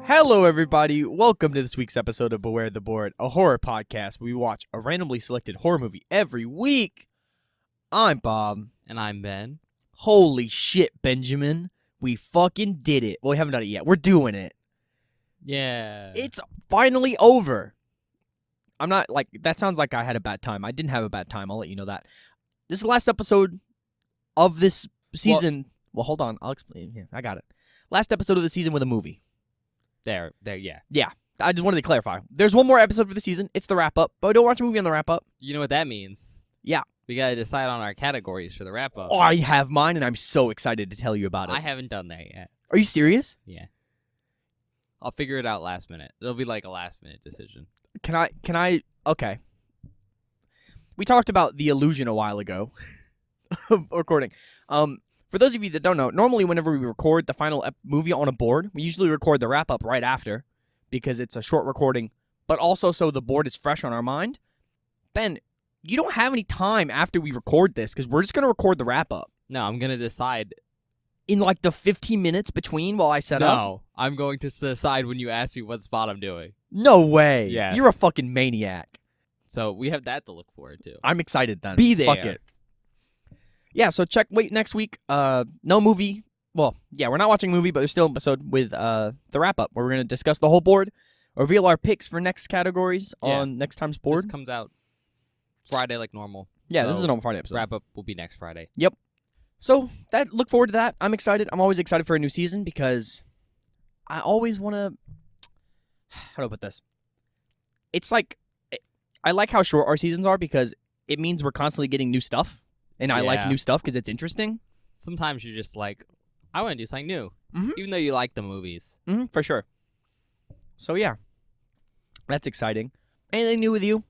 Hello, everybody. Welcome to this week's episode of Beware the Board, a horror podcast where we watch a randomly selected horror movie every week. I'm Bob. And I'm Ben. Holy shit, Benjamin. We fucking did it. Well, we haven't done it yet. We're doing it. Yeah. It's finally over. I'm not like, that sounds like I had a bad time. I didn't have a bad time. I'll let you know that. This is the last episode of this season. Well, hold on. I'll explain. Yeah, I got it. Last episode of the season with a movie. There, yeah. Yeah, I just wanted to clarify. There's one more episode for the season. It's the wrap-up, but don't watch a movie on the wrap-up. You know what that means? Yeah. We gotta decide on our categories for the wrap-up. Oh, I have mine, and I'm so excited to tell you about it. I haven't done that yet. Are you serious? Yeah. I'll figure it out last minute. It'll be like a last-minute decision. Can I? Okay. We talked about The Illusion a while ago. Recording. For those of you that don't know, normally whenever we record the final movie on a board, we usually record the wrap-up right after because it's a short recording, but also so the board is fresh on our mind. Ben, you don't have any time after we record this because we're just going to record the wrap-up. No, I'm gonna decide. In like the 15 minutes between while I set up? No, I'm going to decide when you ask me what spot I'm doing. No way. Yes. You're a fucking maniac. So we have that to look forward to. I'm excited then. Be there. Fuck it. Yeah, so wait next week. No movie. Well, yeah, we're not watching a movie, but there's still an episode with the wrap-up where we're going to discuss the whole board, reveal our picks for next categories on next time's board. This comes out Friday like normal. Yeah, so this is a normal Friday episode. Wrap-up will be next Friday. So look forward to that. I'm excited. I'm always excited for a new season because I always want to... How do I put this? It's like... I like how short our seasons are because it means we're constantly getting new stuff. And I like Yeah. new stuff because it's interesting. Sometimes you're just like, I want to do something new. Mhm. Even though you like the movies. For sure. So yeah, that's exciting. Anything new with you?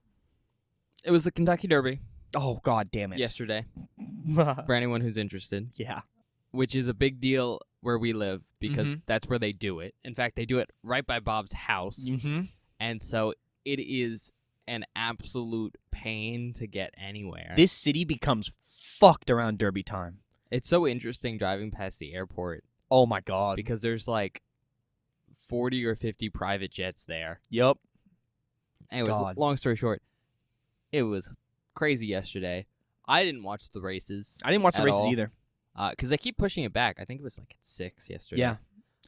It was the Kentucky Derby Oh, god damn it. yesterday, for anyone who's interested, Yeah. which is a big deal where we live because Mhm. that's where they do it. In fact, they do it right by Bob's house. Mm-hmm. And so it is an absolute pain to get anywhere. This city becomes fucked around Derby time. It's so interesting driving past the airport Oh my god. because there's like 40 or 50 private jets there. Yep. Anyways, God. long story short, it was crazy yesterday. I didn't watch the races. I didn't watch the At races all. either. Because they keep pushing it back. I think it was like at 6 yesterday. Yeah.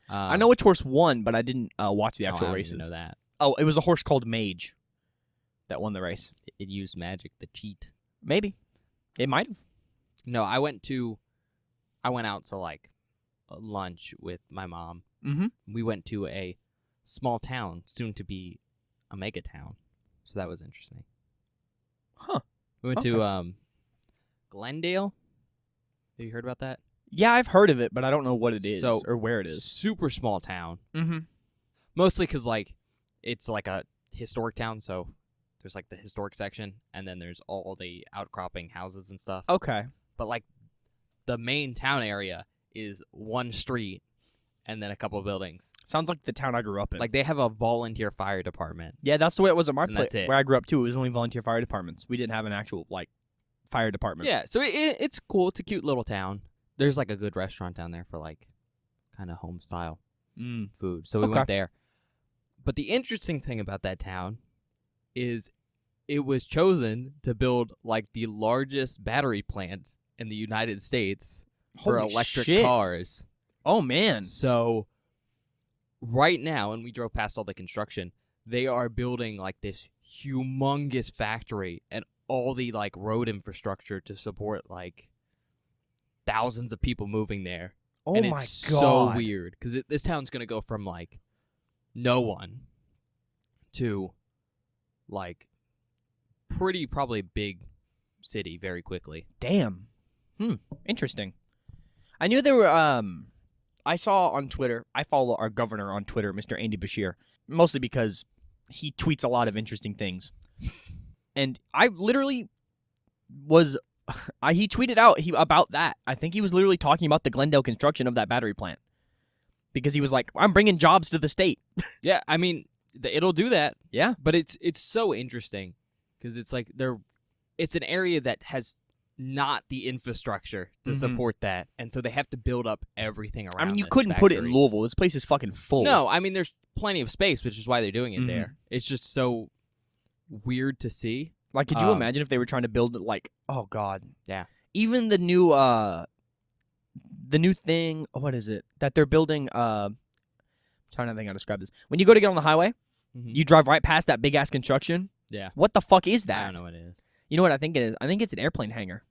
I know which horse won, but I didn't watch the actual I don't races. even know that. Oh, it was a horse called Mage that won the race. It used magic to cheat. Maybe. It might have. No, I went out to like lunch with my mom. Mm-hmm. We went to a small town, soon to be a mega town. So that was interesting. Huh. We went to Glendale. Have you heard about that? Yeah, I've heard of it, but I don't know what it is So, or where it is. Super small town. Mm-hmm. Mostly because like it's like a historic town, so there's like the historic section, and then there's all the outcropping houses and stuff. Okay. But like the main town area is one street and then a couple of buildings. Sounds like the town I grew up in. Like they have a volunteer fire department. Yeah, that's the way it was at my And place that's it. where I grew up too. It was only volunteer fire departments. We didn't have an actual like fire department. Yeah, so it's cool. It's a cute little town. There's like a good restaurant down there for like kind of home style food. So we Okay. went there. But the interesting thing about that town is it was chosen to build like the largest battery plant in the United States for Holy electric shit. cars. Oh man. So right now, and we drove past all the construction, they are building like this humongous factory and all the like road infrastructure to support like thousands of people moving there. Oh and my it's god. so weird because this town's gonna go from like no one to like pretty probably big city very quickly. Damn. Interesting. I knew there were I saw on Twitter, I follow our governor on Twitter, Mr. Andy Bashir, mostly because he tweets a lot of interesting things. And I literally was he tweeted out about that. I think he was literally talking about the Glendale construction of that battery plant. Because he was like, I'm bringing jobs to the state. Yeah, I mean, it'll do that. Yeah. But it's so interesting because it's like it's an area that has not the infrastructure to Mhm. support that, and so they have to build up everything around. I mean, you this couldn't put it in factory. Louisville. This place is fucking full. No, I mean there's plenty of space, which is why they're doing it Mhm. there. It's just so weird to see. Like, could you Um, imagine if they were trying to build like, oh god, Yeah. even the new thing. What is it that they're building? I'm trying to think how to describe this. When you go to get on the highway, Mhm. you drive right past that big ass construction. Yeah. What the fuck is I that? don't know what it is. You know what I think it is? I think it's an airplane hangar.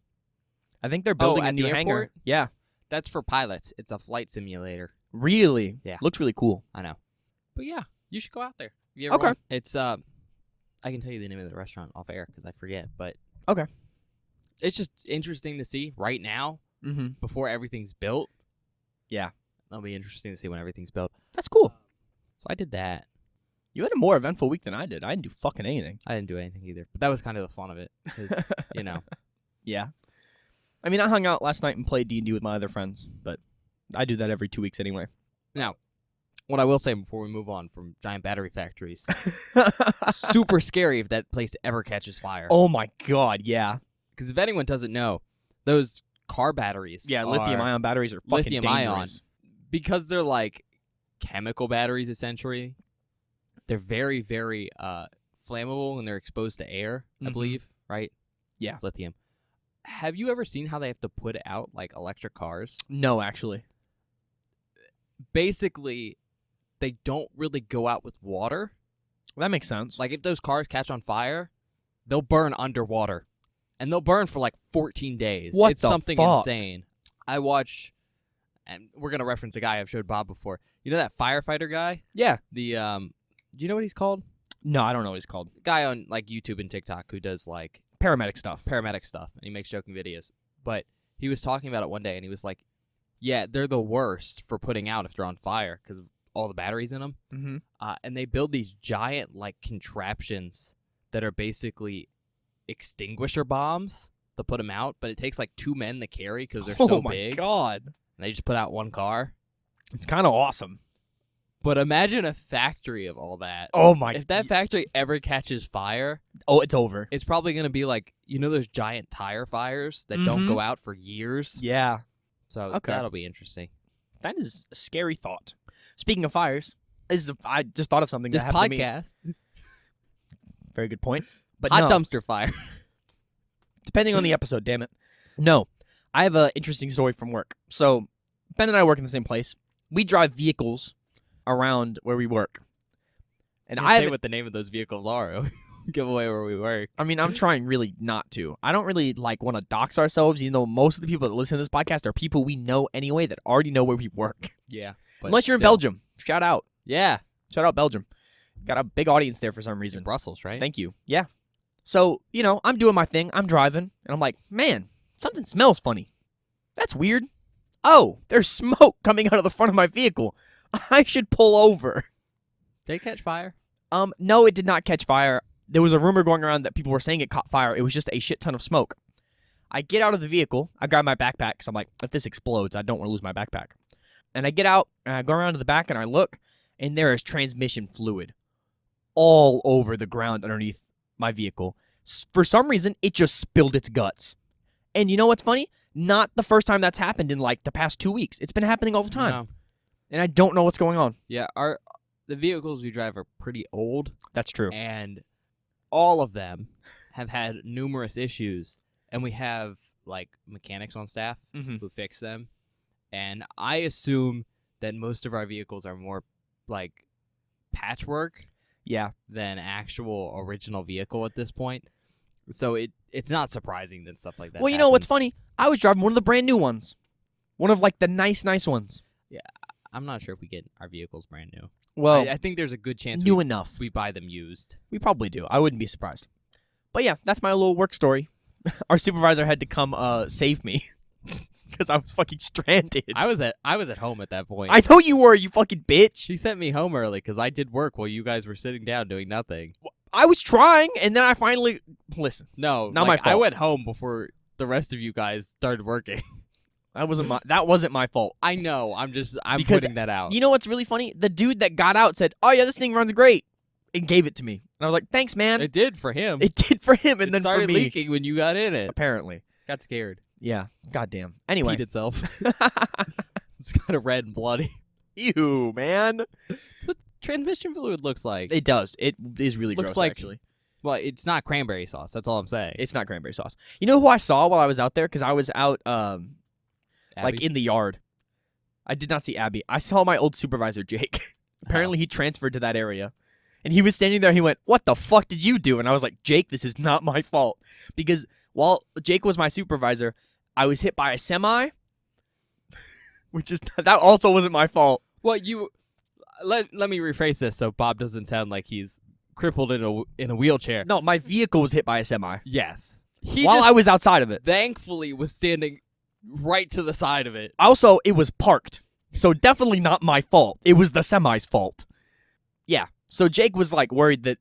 I think they're building a at the new hangar. airport? Yeah, That's for pilots. It's a flight simulator. really. Yeah. Looks really cool. I know. But yeah, you should go out there. If you ever Okay. want. It's I can tell you the name of the restaurant off air because I forget, but Okay. it's just interesting to see right now Mm-hmm. before everything's built. Yeah. That'll be interesting to see when everything's built. That's cool. So I did that. You had a more eventful week than I did. I didn't do fucking anything. I didn't do anything either, but that was kind of the fun of it. 'Cause, you know, Yeah. I mean, I hung out last night and played D&D with my other friends, but I do that every 2 weeks anyway. what I will say before we move on from giant battery factories, super scary if that place ever catches fire. Oh my god, yeah. Because if anyone doesn't know, those car batteries, Yeah, are- lithium-ion batteries are fucking lithium-ion. dangerous. because they're like chemical batteries essentially. They're very, very flammable and they're exposed to air, I Mhm. believe, right? Yeah. It's lithium. Have you ever seen how they have to put out like electric cars? No, actually. Basically, they don't really go out with water. That makes sense. Like if those cars catch on fire, they'll burn underwater. And they'll burn for like 14 days. What It's the something fuck? insane. I watched, and we're going to reference a guy I've showed Bob before. You know that firefighter guy? yeah. The do you know what he's called? No, I don't know what he's called. Guy on like YouTube and TikTok who does like Paramedic stuff. paramedic stuff and he makes joking videos. But he was talking about it one day and he was like, yeah, they're the worst for putting out if they're on fire because of all the batteries in them. Mm-hmm. And they build these giant like contraptions that are basically extinguisher bombs to put them out, but it takes like 2 men to carry because they're so Oh my big. god. And they just put out one car. It's kind of awesome. But imagine a factory of all that. Oh my If that factory ever catches fire, Oh, it's over. it's probably going to be like, you know those giant tire fires that don't Mhm. go out for years? Yeah. So Okay. that'll be interesting. That is a scary thought. Speaking of fires, I just thought of something This that happened to me. podcast, Very good point. But hot no, dumpster fire. depending on the episode, damn it. No, I have an interesting story from work. So, Ben and I work in the same place. We drive vehicles around where we work. And Can't I say have what the name of those vehicles are. Give away where we work. I mean, I'm trying really not to. I don't really want to dox ourselves, even though most of the people that listen to this podcast are people we know anyway that already know where we work. Yeah. but Unless you're in still. Belgium. Shout out. Yeah. Shout out Belgium. Got a big audience there for some In reason. Brussels, right? Thank you. Yeah. So, I'm doing my thing. I'm driving, and I'm like, man, something smells funny. That's weird. Oh, there's smoke coming out of the front of my vehicle. I should pull over. Did it catch fire? No, it did not catch fire. There was a rumor going around that people were saying it caught fire. It was just a shit ton of smoke. I get out of the vehicle. I grab my backpack because I'm like, if this explodes, I don't want to lose my backpack. And I get out, and I go around to the back, and I look, and there is transmission fluid all over the ground underneath my vehicle. For some reason, it just spilled its guts. And you know what's funny? Not the first time that's happened in like the past 2 weeks. It's been happening all the time. No. And I don't know what's going on. Yeah, the vehicles we drive are pretty old, That's true. and all of them have had numerous issues, and we have like mechanics on staff Mm-hmm. who fix them. And I assume that most of our vehicles are more like patchwork Yeah. than actual original vehicle at this point. So it's not surprising that stuff like that. Well, you know what's happens. funny? I was driving one of the brand new ones. One of like the nice ones. I'm not sure if we get our vehicles brand new. Well, I think there's a good chance new enough. we buy them used. We probably do. I wouldn't be surprised. But yeah, that's my little work story. Our supervisor had to come save me because I was fucking stranded. I was at home at that point. I know you were, you fucking bitch. She sent me home early because I did work while you guys were sitting down doing nothing. I was trying, and then I finally listen. No, Not my like, I fault. went home before the rest of you guys started working. That wasn't my fault. I know. I'm Because putting that out. You know what's really funny? The dude that got out said, "Oh yeah, this thing runs great," and gave it to me. And I was like, "Thanks, man." It did for him. It did for him, and It then for started me. leaking when you got in it. Apparently. Got scared. Yeah. Goddamn. Anyway. Peed itself. It's kind of red and bloody. Ew, man. What transmission fluid looks like. It does. It is really Looks gross, like- actually. Well, it's not cranberry sauce. That's all I'm saying. It's not cranberry sauce. You know who I saw while I was out there? Because I was out, like, Abby? in the yard. I did not see Abby. I saw my old supervisor, Jake. Apparently, he transferred to that area. And he was standing there. He went, "What the fuck did you do?" And I was like, "Jake, this is not my fault." Because while Jake was my supervisor, I was hit by a semi, which is that also wasn't my fault. Well, let me rephrase this so Bob doesn't sound like he's crippled in a wheelchair. No, my vehicle was hit by a semi Yes. while I was outside of it. thankfully was standing right to the side of it. Also, it was parked. So definitely not my fault. It was the semi's fault. Yeah. So Jake was like worried that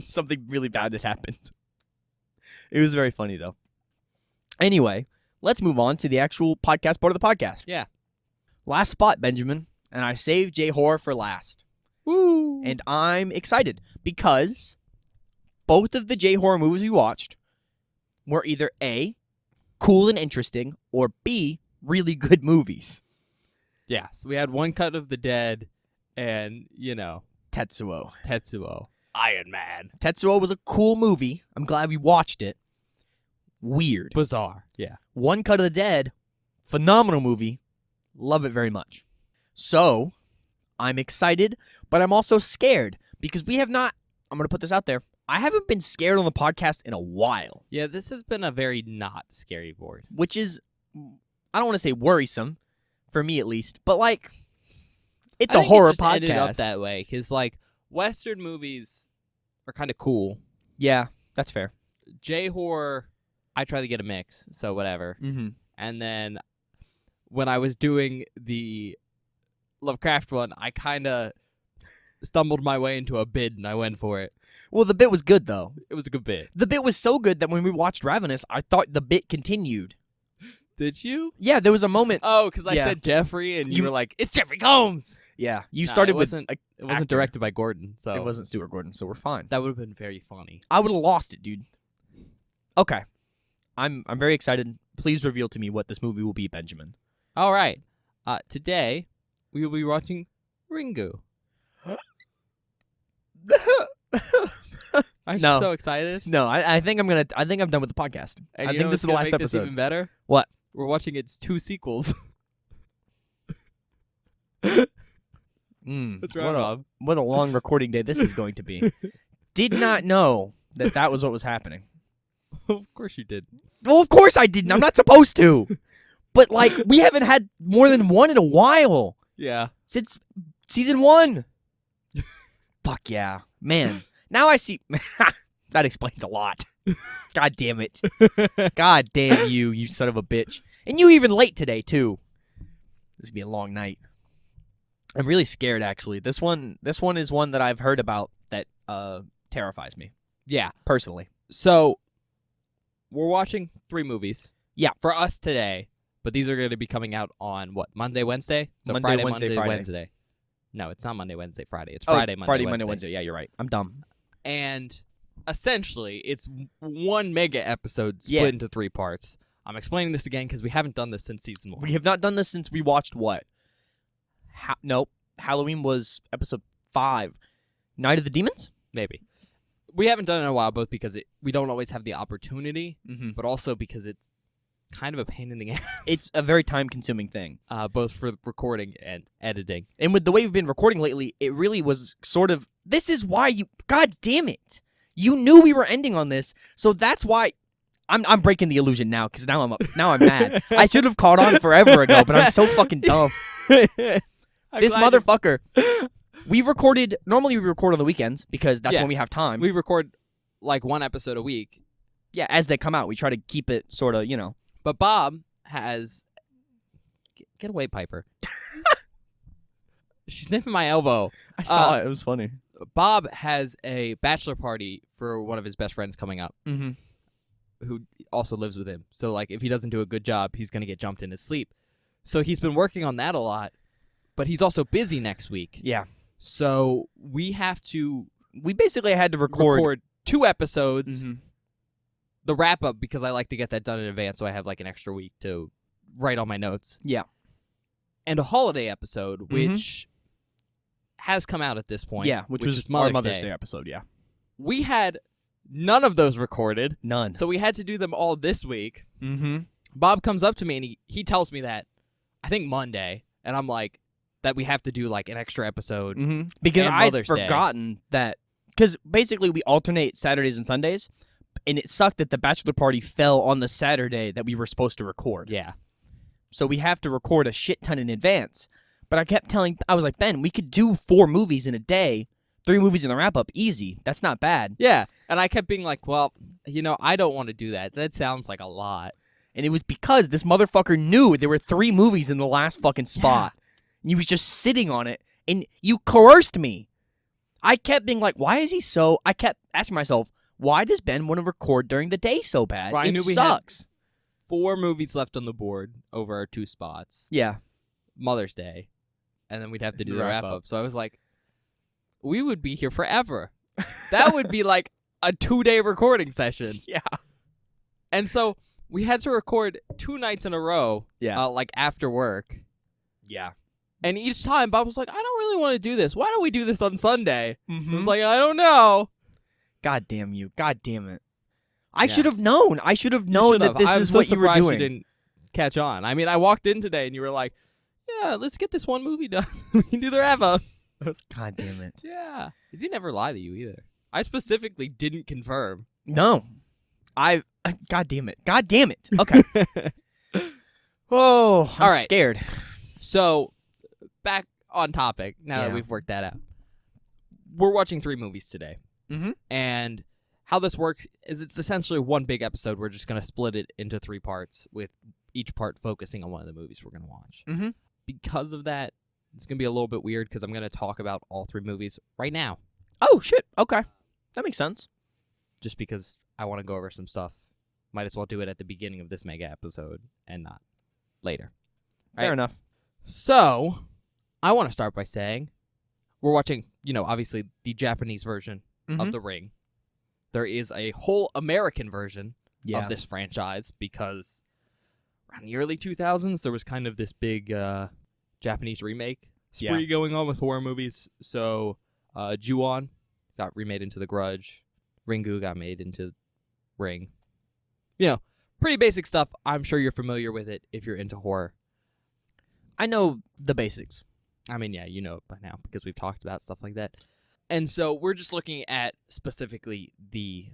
something really bad had happened. It was very funny though. Anyway, let's move on to the actual podcast part of the podcast. Yeah. Last spot, Benjamin, and I saved J-Horror for last. Woo. And I'm excited because both of the J-Horror movies we watched were either A, cool and interesting, or B, really good movies. Yeah. So we had One Cut of the Dead and, Tetsuo. Tetsuo. Iron Man. Tetsuo was a cool movie. I'm glad we watched it. Weird. Bizarre. Yeah. One Cut of the Dead, phenomenal movie. Love it very much. So, I'm excited, but I'm also scared because we have not, I'm going to put this out there, I haven't been scared on the podcast in a while, Yeah, this has been a very not scary board. which is, I don't want to say worrisome, for me at least, but like, it's I a think horror it just ended up podcast. that way because, like, Western movies are kind of cool. Yeah, that's fair. J-horror, I try to get a mix, so whatever. Mm-hmm. And then when I was doing the Lovecraft one, I kind of stumbled my way into a bid and I went for it. Well, the bit was good, though. It was a good bit. The bit was so good that when we watched Ravenous, I thought the bit continued. Did you? Yeah, there was a moment. Oh, because I Yeah. said Jeffrey and you You- were like, it's Jeffrey Combs. Yeah, you Nah, started it with wasn't- a, It wasn't actor. directed by Gordon, so It wasn't Stuart Gordon, so we're fine. that would have been very funny. I would have lost it, dude. Okay. I'm very excited. Please reveal to me what this movie will be, Benjamin. All right. Today, we will be watching Ringu. I'm No. so excited. No, I think I'm done with the podcast. And I you think know this is what's the gonna last make this episode. even better? What? We're watching its 2 sequels. What's wrong, Bob? What a long recording day this is going to be. Did not know that was what was happening. Of course you did. Well, of course I didn't. I'm not supposed to. But like, we haven't had more than one in a while Yeah. since season 1. Fuck yeah, man. Now I see. That explains a lot. God damn it. God damn you son of a bitch. And you even late today too. This will be a long night. I'm really scared actually. This one is one that I've heard about that terrifies me Yeah. personally. So, we're watching 3 movies. Yeah. For us today, but these are going to be coming out on what? Monday, Wednesday? So Monday, Friday, Wednesday, Monday, Friday. Wednesday. No, it's not Monday, Wednesday, Friday. It's Friday, Monday, Wednesday. Monday. Yeah, you're right. I'm dumb. And essentially, it's one mega episode split Yeah. into 3 parts. I'm explaining this again because we haven't done this since season 1. We have not done this since we watched what? Nope. Halloween was episode 5. Night of the Demons? Maybe. We haven't done it in a while, both because we don't always have the opportunity, Mm-hmm. but also because it's kind of a pain in the ass. It's a very time-consuming thing. Both for recording and editing. And with the way we've been recording lately, it really was sort of, this is why you, God damn it. You knew we were ending on this, so that's why, I'm breaking the illusion now, because now I'm mad. I should have caught on forever ago, but I'm so fucking dumb. This motherfucker. Normally we record on the weekends, because that's Yeah. when we have time. We record like 1 episode a week, Yeah, as they come out, we try to keep it sort of, but Bob has... Get away, Piper. She's nipping my elbow. I saw it. It was funny. Bob has a bachelor party for one of his best friends coming up, Mm-hmm. who also lives with him. So, like, if he doesn't do a good job, he's going to get jumped in his sleep. So he's been working on that a lot, but he's also busy next week. Yeah. So we have to We basically had to record. record 2 episods Mhm. the wrap up because I like to get that done in advance, so I have like an extra week to write all my notes. Yeah. And a holiday episode, which has come out at this point. Yeah, which was is our Mother's Day episode, yeah. We had none of those recorded. None. So we had to do them all this week. Mm-hmm. Bob comes up to me and he tells me that, I think Monday, and I'm like, that we have to do like an extra episode. Mm-hmm. Because and I'd Mother's Day. forgotten that, because basically we alternate Saturdays and Sundays, and it sucked that the bachelor party fell on the Saturday that we were supposed to record. Yeah. So we have to record a shit ton in advance. But I was like, Ben, we could do 4 movies in a day, 3 movies in the wrap-up, easy. That's not bad. Yeah. And I kept being like, well, I don't want to do that. That sounds like a lot. And it was because this motherfucker knew there were 3 movies in the last fucking spot. And he was just sitting on it, and you coerced me. I kept being like, why is he so... I kept asking myself, why does Ben want to record during the day so bad? Well, I knew we sucks. 4 movies left on the board over our 2 spots. Yeah. Mother's Day. And then we'd have to do the Wrap wrap-up. So I was like, we would be here forever. That would be like a 2-day recording session. Yeah. And so we had to record 2 nights in a row, like after work. Yeah. And each time, Bob was like, I don't really want to do this. Why don't we do this on Sunday? Mm-hmm. I was like, I don't know. God damn you. God damn it. I should have known. I should have You known should've. that this I'm is so what you were surprised doing. You didn't catch on. I mean, I walked in today and you were like, yeah, let's get this one movie done. We can do the wrap-up. God damn it. Yeah. Because he never lied to you either. I specifically didn't confirm. No. God damn it. God damn it. Okay. Oh, I'm All right. scared. So, back on topic, now that Yeah. we've worked that out. We're watching 3 movies today. Mm-hmm. And how this works is it's essentially one big episode. We're just going to split it into 3 parts, with each part focusing on one of the movies we're going to watch. Mm-hmm. Because of that, it's going to be a little bit weird because I'm going to talk about all 3 movies right now. Oh, shit. Okay. That makes sense. Just because I want to go over some stuff. Might as well do it at the beginning of this mega episode and not later. Fair Right. enough. So, I want to start by saying we're watching, obviously the Japanese version of The Ring. There is a whole American version of this franchise because around the early 2000s, there was kind of this big Japanese remake spree going on with horror movies. So, Ju-on got remade into The Grudge. Ringu got made into Ring. Pretty basic stuff. I'm sure you're familiar with it if you're into horror. I know the basics. I mean, yeah, you know it by now because we've talked about stuff like that. And so we're just looking at specifically the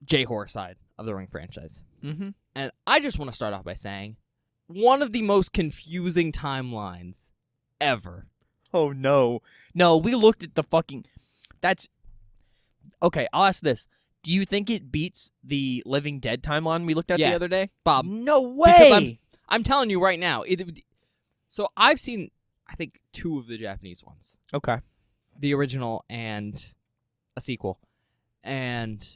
J-horror side of the Ring franchise. Mm-hmm. And I just want to start off by saying one of the most confusing timelines ever. Oh, no. No, we looked at the fucking... That's... Okay, I'll ask this. Do you think it beats the Living Dead timeline we looked at the Yes. other day? Bob. No Because way! I'm telling you right now. So I've seen, I think, 2 of the Japanese ones. Okay. The original and a sequel. And,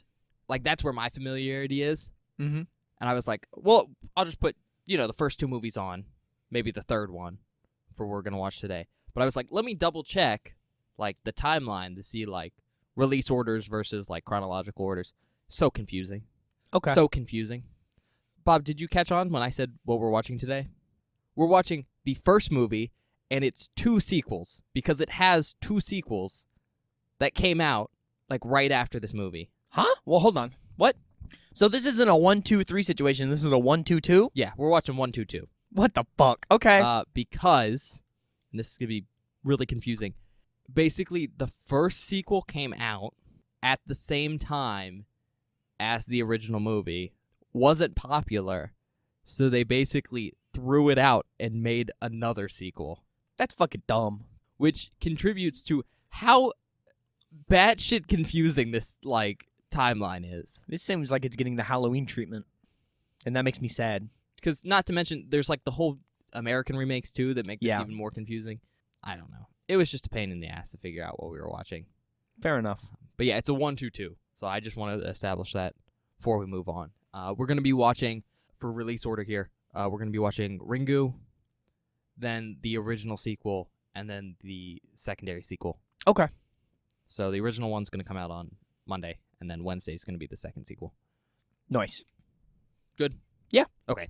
that's where my familiarity is. Mm-hmm. And I was like, well, I'll just put, the first 2 movies on. Maybe the third one for what we're going to watch today. But I was like, let me double check, the timeline to see, release orders versus, chronological orders. So confusing. Okay. So confusing. Bob, did you catch on when I said what we're watching today? We're watching the first movie, and it's 2 sequels, because it has 2 sequels that came out, right after this movie. Huh? Well, hold on. What? So this isn't a 1-2-3 situation. This is a 1-2-2? Yeah, we're watching 1, 2, 2. What the fuck? Okay. Because, and this is going to be really confusing, basically the first sequel came out at the same time as the original movie, wasn't popular, so they basically threw it out and made another sequel. That's fucking dumb. Which contributes to how batshit confusing this, timeline is. This seems like it's getting the Halloween treatment. And that makes me sad. Because, not to mention, there's, the whole American remakes, too, that make this Yeah. even more confusing. I don't know. It was just a pain in the ass to figure out what we were watching. Fair enough. But yeah, it's a 1-2-2. So I just wanted to establish that before we move on. We're going to be watching, for release order here, we're going to be watching Ringu, then the original sequel, and then the secondary sequel. Okay. So the original one's going to come out on Monday, and then Wednesday's going to be the second sequel. Nice. Good? Yeah. Okay.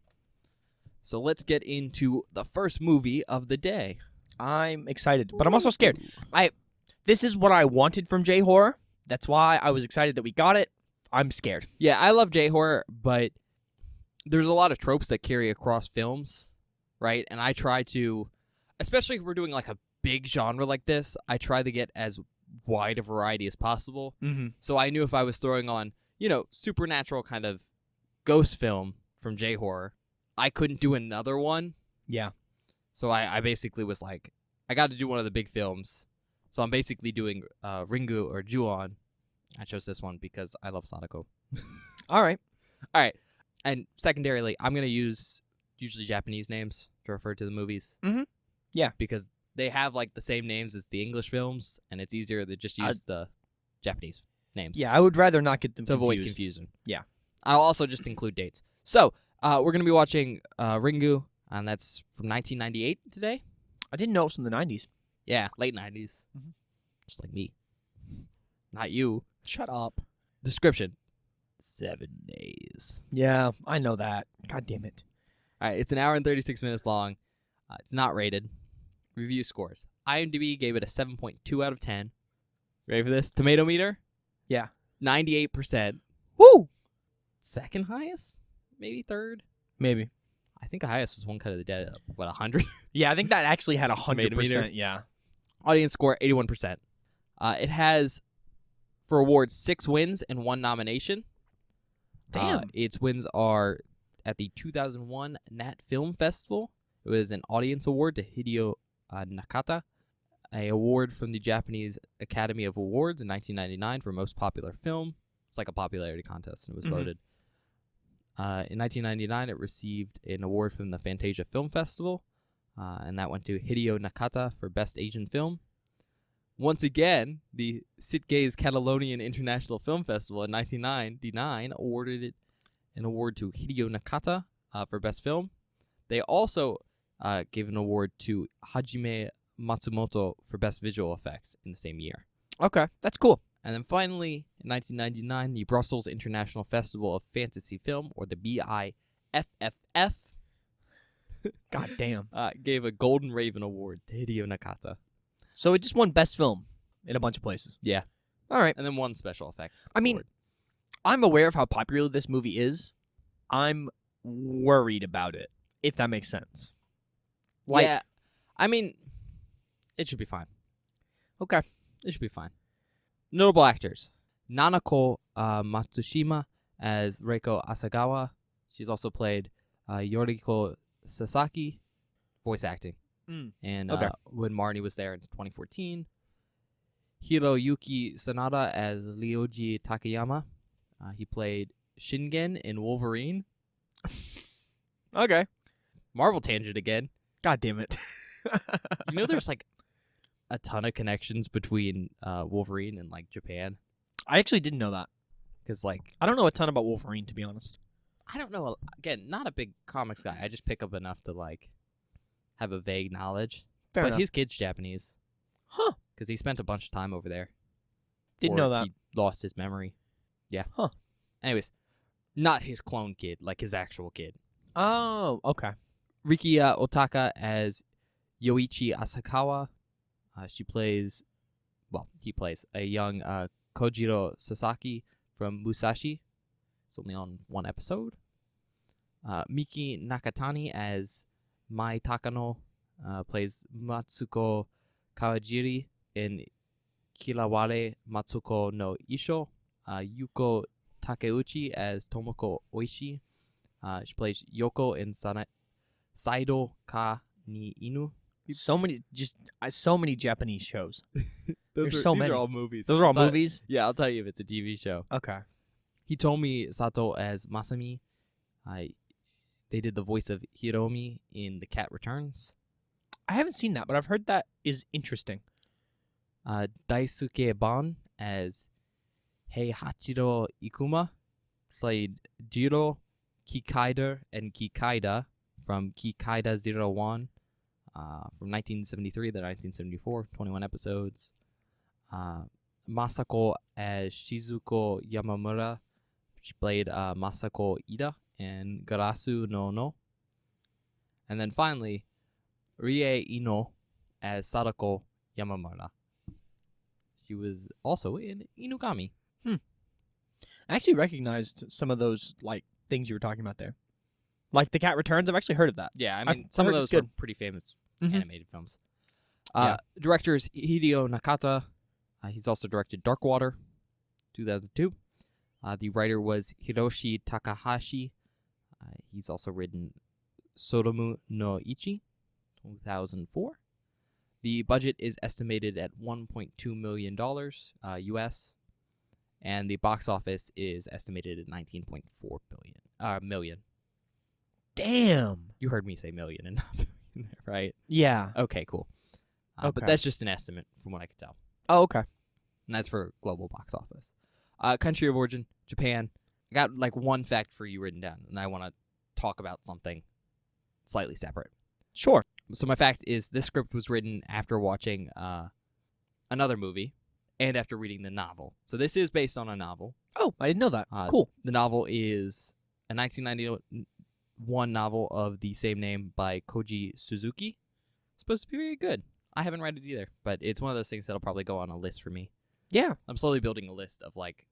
So let's get into the first movie of the day. I'm excited, but I'm also scared. This is what I wanted from J-horror. That's why I was excited that we got it. I'm scared. Yeah, I love J-horror, but there's a lot of tropes that carry across films, right? And I try to, especially if we're doing like a big genre like this, I try to get as wide a variety as possible. Mm-hmm. So I knew if I was throwing on, supernatural kind of ghost film from J-horror, I couldn't do another one. Yeah. So I basically was like, I got to do one of the big films. So I'm basically doing Ringu or Ju-on. I chose this one because I love Sadako. All right. All right. And secondarily, I'm going to use usually Japanese names to refer to the movies. Mm-hmm. Yeah. Because they have like the same names as the English films, and it's easier to just use the Japanese names. Yeah, I would rather not get them to avoid confused. confusion. Yeah. I'll also just include dates. So we're going to be watching Ringu, and that's from 1998 today. I didn't know it was from the 90s. Yeah, late 90s. Mm-hmm. Just like me. Not you. Shut up. Description. 7 days. Yeah, I know that. God damn it. All right, it's an hour and 36 minutes long. It's not rated. Review scores. IMDb gave it a 7.2 out of 10. Ready for this? Tomato meter? Yeah. 98%. Woo! Second highest? Maybe third? Maybe. I think the highest was One Cut of the Dead. 100? Yeah, I think that actually had Tomato meter. 100%. Yeah. Audience score, 81%. It has, for awards, 6 wins and 1 nomination. Damn. Its wins are at the 2001 Nat Film Festival. It was an audience award to Hideo Nakata, a award from the Japanese Academy of Awards in 1999 for most popular film. It's like a popularity contest, and it was voted. In 1999, it received an award from the Fantasia Film Festival, and that went to Hideo Nakata for Best Asian Film. Once again, the Sitges Catalonian International Film Festival in 1999 awarded it an award to Hideo Nakata for Best Film. They also gave an award to Hajime Matsumoto for Best Visual Effects in the same year. Okay, that's cool. And then finally, in 1999, the Brussels International Festival of Fantasy Film, or the BIFFF, God damn. gave a Golden Raven Award to Hideo Nakata. So it just won Best Film in a bunch of places. Yeah. All right. And then one special effects. I mean, award. I'm aware of how popular this movie is. I'm worried about it, if that makes sense. Yeah. I mean, it should be fine. Okay. It should be fine. Notable actors. Nanako Matsushima as Reiko Asagawa. She's also played Yoriko Sasaki, voice acting. And Okay. when Marnie was there in 2014. Hiroyuki Sanada as Ryoji Takayama. He played Shingen in Wolverine. Okay. Marvel tangent again. God damn it. There's like a ton of connections between Wolverine and like Japan. I actually didn't know that. Because like, I don't know a ton about Wolverine, to be honest. I don't know. Again, not a big comics guy. I just pick up enough to like have a vague knowledge. Fair but enough. his kid's Japanese. Huh. Because he spent a bunch of time over there. Didn't before know that. He lost his memory. Yeah. Huh. Anyways, not his clone kid, like his actual kid. Oh, okay. Rikiya Otaka as Yoichi Asakawa. He plays a young Kojiro Sasaki from Musashi. It's only on one episode. Miki Nakatani as Mai Takano plays Matsuko Kawajiri in Kiraware Matsuko no Isho. Yuko Takeuchi as Tomoko Oishi. She plays Yoko in Saido Ka ni Inu. So many Japanese shows. These so many. are all movies. Those are all movies? Yeah, I'll tell you if it's a TV show. Okay. Hitomi Sato as Masami. They did the voice of Hiromi in The Cat Returns. I haven't seen that, but I've heard that is interesting. Daisuke Ban as Heihachiro Ikuma played Jiro, Kikaida, and Kikaida from Kikaida 01 from 1973 to 1974, 21 episodes. Masako as Shizuko Yamamura She played Masako Ida in Garasu no No. And then finally, Rie Ino as Sadako Yamamura. She was also in Inugami. I actually recognized some of those like things you were talking about there. Like The Cat Returns, I've actually heard of that. Yeah, I I've mean, some of heard it's those are good. pretty famous Mhm. animated films. Yeah. Director is Hideo Nakata. He's also directed Dark Water, 2002. The writer was Hiroshi Takahashi. He's also written Sodomu no Ichi, 2004. The budget is estimated at $1.2 million US, and the box office is estimated at 19.4 million. Damn. You heard me say million and not billion there, right? Yeah. Okay, cool. Okay. But that's just an estimate from what I could tell. Oh, okay. And that's for global box office. Country of origin, Japan. I got like one fact for you written down, and I want to talk about something slightly separate. Sure. So my fact is this script was written after watching another movie and after reading the novel. So this is based on a novel. Oh, I didn't know that. Cool. The novel is a 1991 novel of the same name by Koji Suzuki. It's supposed to be very good. I haven't read it either, but it's one of those things that'll probably go on a list for me. Yeah. I'm slowly building a list of like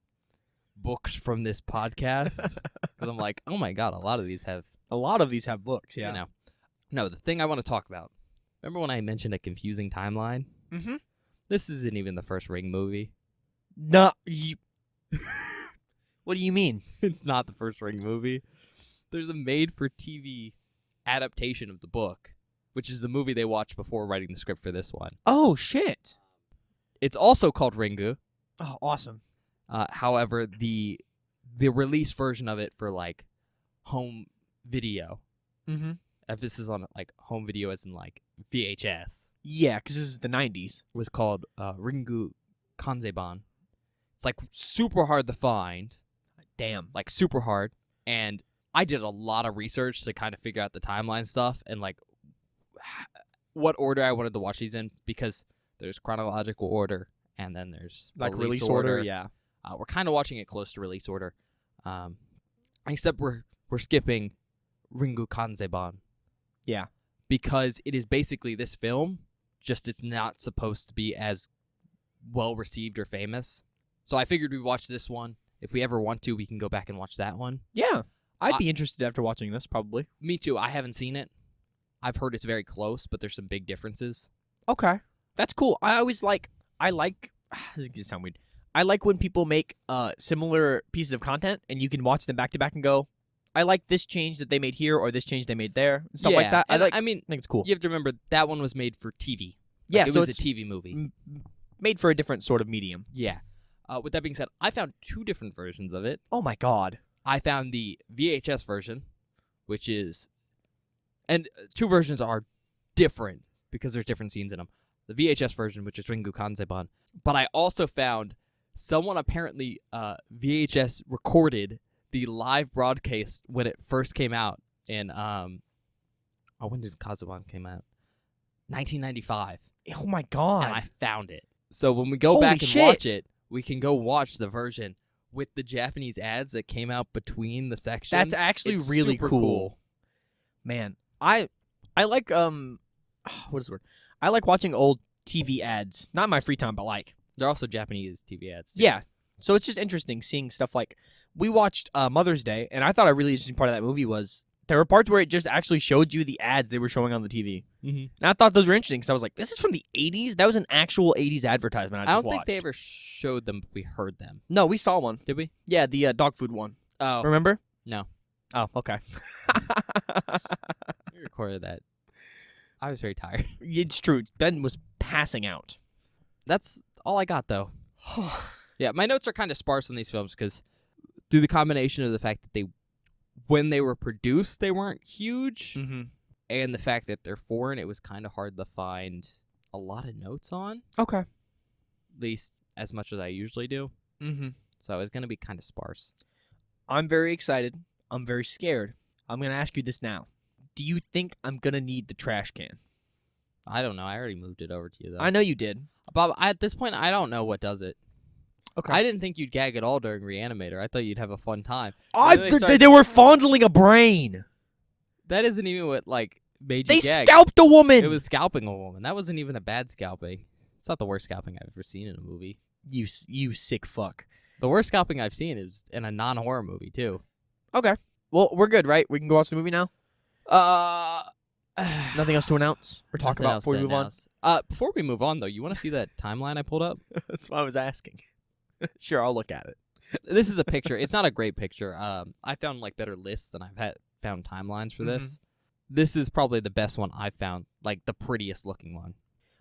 books from this podcast because I'm like, oh my god, a lot of these have books. Yeah. You know. No, the thing I want to talk about. Remember when I mentioned a confusing timeline? Mm-hmm. This isn't even the first Ring movie. No. What do you mean? It's not the first Ring movie. There's a made-for-TV adaptation of the book, which is the movie they watched before writing the script for this one. Oh shit. It's also called Ringu. Oh, awesome. However, the release version of it for like home video, Mm-hmm. emphasis on like home video as in like VHS, Yeah, because this is the 90s. was called Ringu Kanzeban. It's like super hard to find, Damn. like super hard. And I did a lot of research to kind of figure out the timeline stuff and like what order I wanted to watch these in, because there's chronological order and then there's Like release order. Yeah. We're kind of watching it close to release order, except we're skipping Ringu Kanzeban. Yeah. Because it is basically this film, just it's not supposed to be as well received or famous. So I figured we'd watch this one. If we ever want to, we can go back and watch that one. Yeah. I'd be interested after watching this, probably. Me too. I haven't seen it. I've heard it's very close, but there's some big differences. Okay. That's cool. This is gonna sound weird. I like when people make similar pieces of content and you can watch them back to back and go, I like this change that they made here or this change they made there and stuff like that. I I mean, think it's cool. you have to remember that one was made for TV. Yeah, it so was it's a TV movie. made for a different sort of medium. Yeah. With that being said, I found two different versions of it. Oh my god. I found the VHS version, which is, and two versions are different because there's different scenes in them. The VHS version, which is Ringu Kanzeban, but I also found someone apparently VHS recorded the live broadcast when it first came out in when did Kanzeban came out? 1995. Oh my god. And I found it. So when we go Holy back and shit. watch it, we can go watch the version with the Japanese ads that came out between the sections. That's actually It's really super cool. Man, I like what is the word? I like watching old TV ads. Not in my free time, but like. They're also Japanese TV ads, too. Yeah. So it's just interesting seeing stuff like we watched Mother's Day, and I thought a really interesting part of that movie was there were parts where it just actually showed you the ads they were showing on the TV. Mm-hmm. And I thought those were interesting because I was like, this is from the 80s? That was an actual 80s advertisement I just I don't watched. think they ever showed them, but we heard them. No, we saw one. Did we? Yeah, the dog food one. Oh. Remember? No. Oh, okay. We recorded that. I was very tired. It's true. Ben was passing out. That's all I got, though. Yeah, my notes are kind of sparse on these films because through the combination of the fact that when they were produced, they weren't huge, Mm-hmm. and the fact that they're foreign, it was kind of hard to find a lot of notes on, Okay. at least as much as I usually do. Mm-hmm. So it's going to be kind of sparse. I'm very excited. I'm very scared. I'm going to ask you this now. Do you think I'm going to need the trash can? I don't know. I already moved it over to you, though. I know you did. Bob, at this point, I don't know what does it. Okay. I didn't think you'd gag at all during Reanimator. I thought you'd have a fun time. They were fondling a brain. That isn't even what like made you They gag. scalped a woman. It was scalping a woman. That wasn't even a bad scalping. It's not the worst scalping I've ever seen in a movie. You sick fuck. The worst scalping I've seen is in a non-horror movie too. Okay. Well, we're good, right? We can go watch the movie now. Uh, Nothing else to announce or talk nothing about else before we to move on. announce. Before we move on though, you want to see that timeline I pulled up? That's why I was asking. Sure, I'll look at it. This is a picture. It's not a great picture. I found like better lists than I've found timelines for this. This is probably the best one I've found, like the prettiest looking one.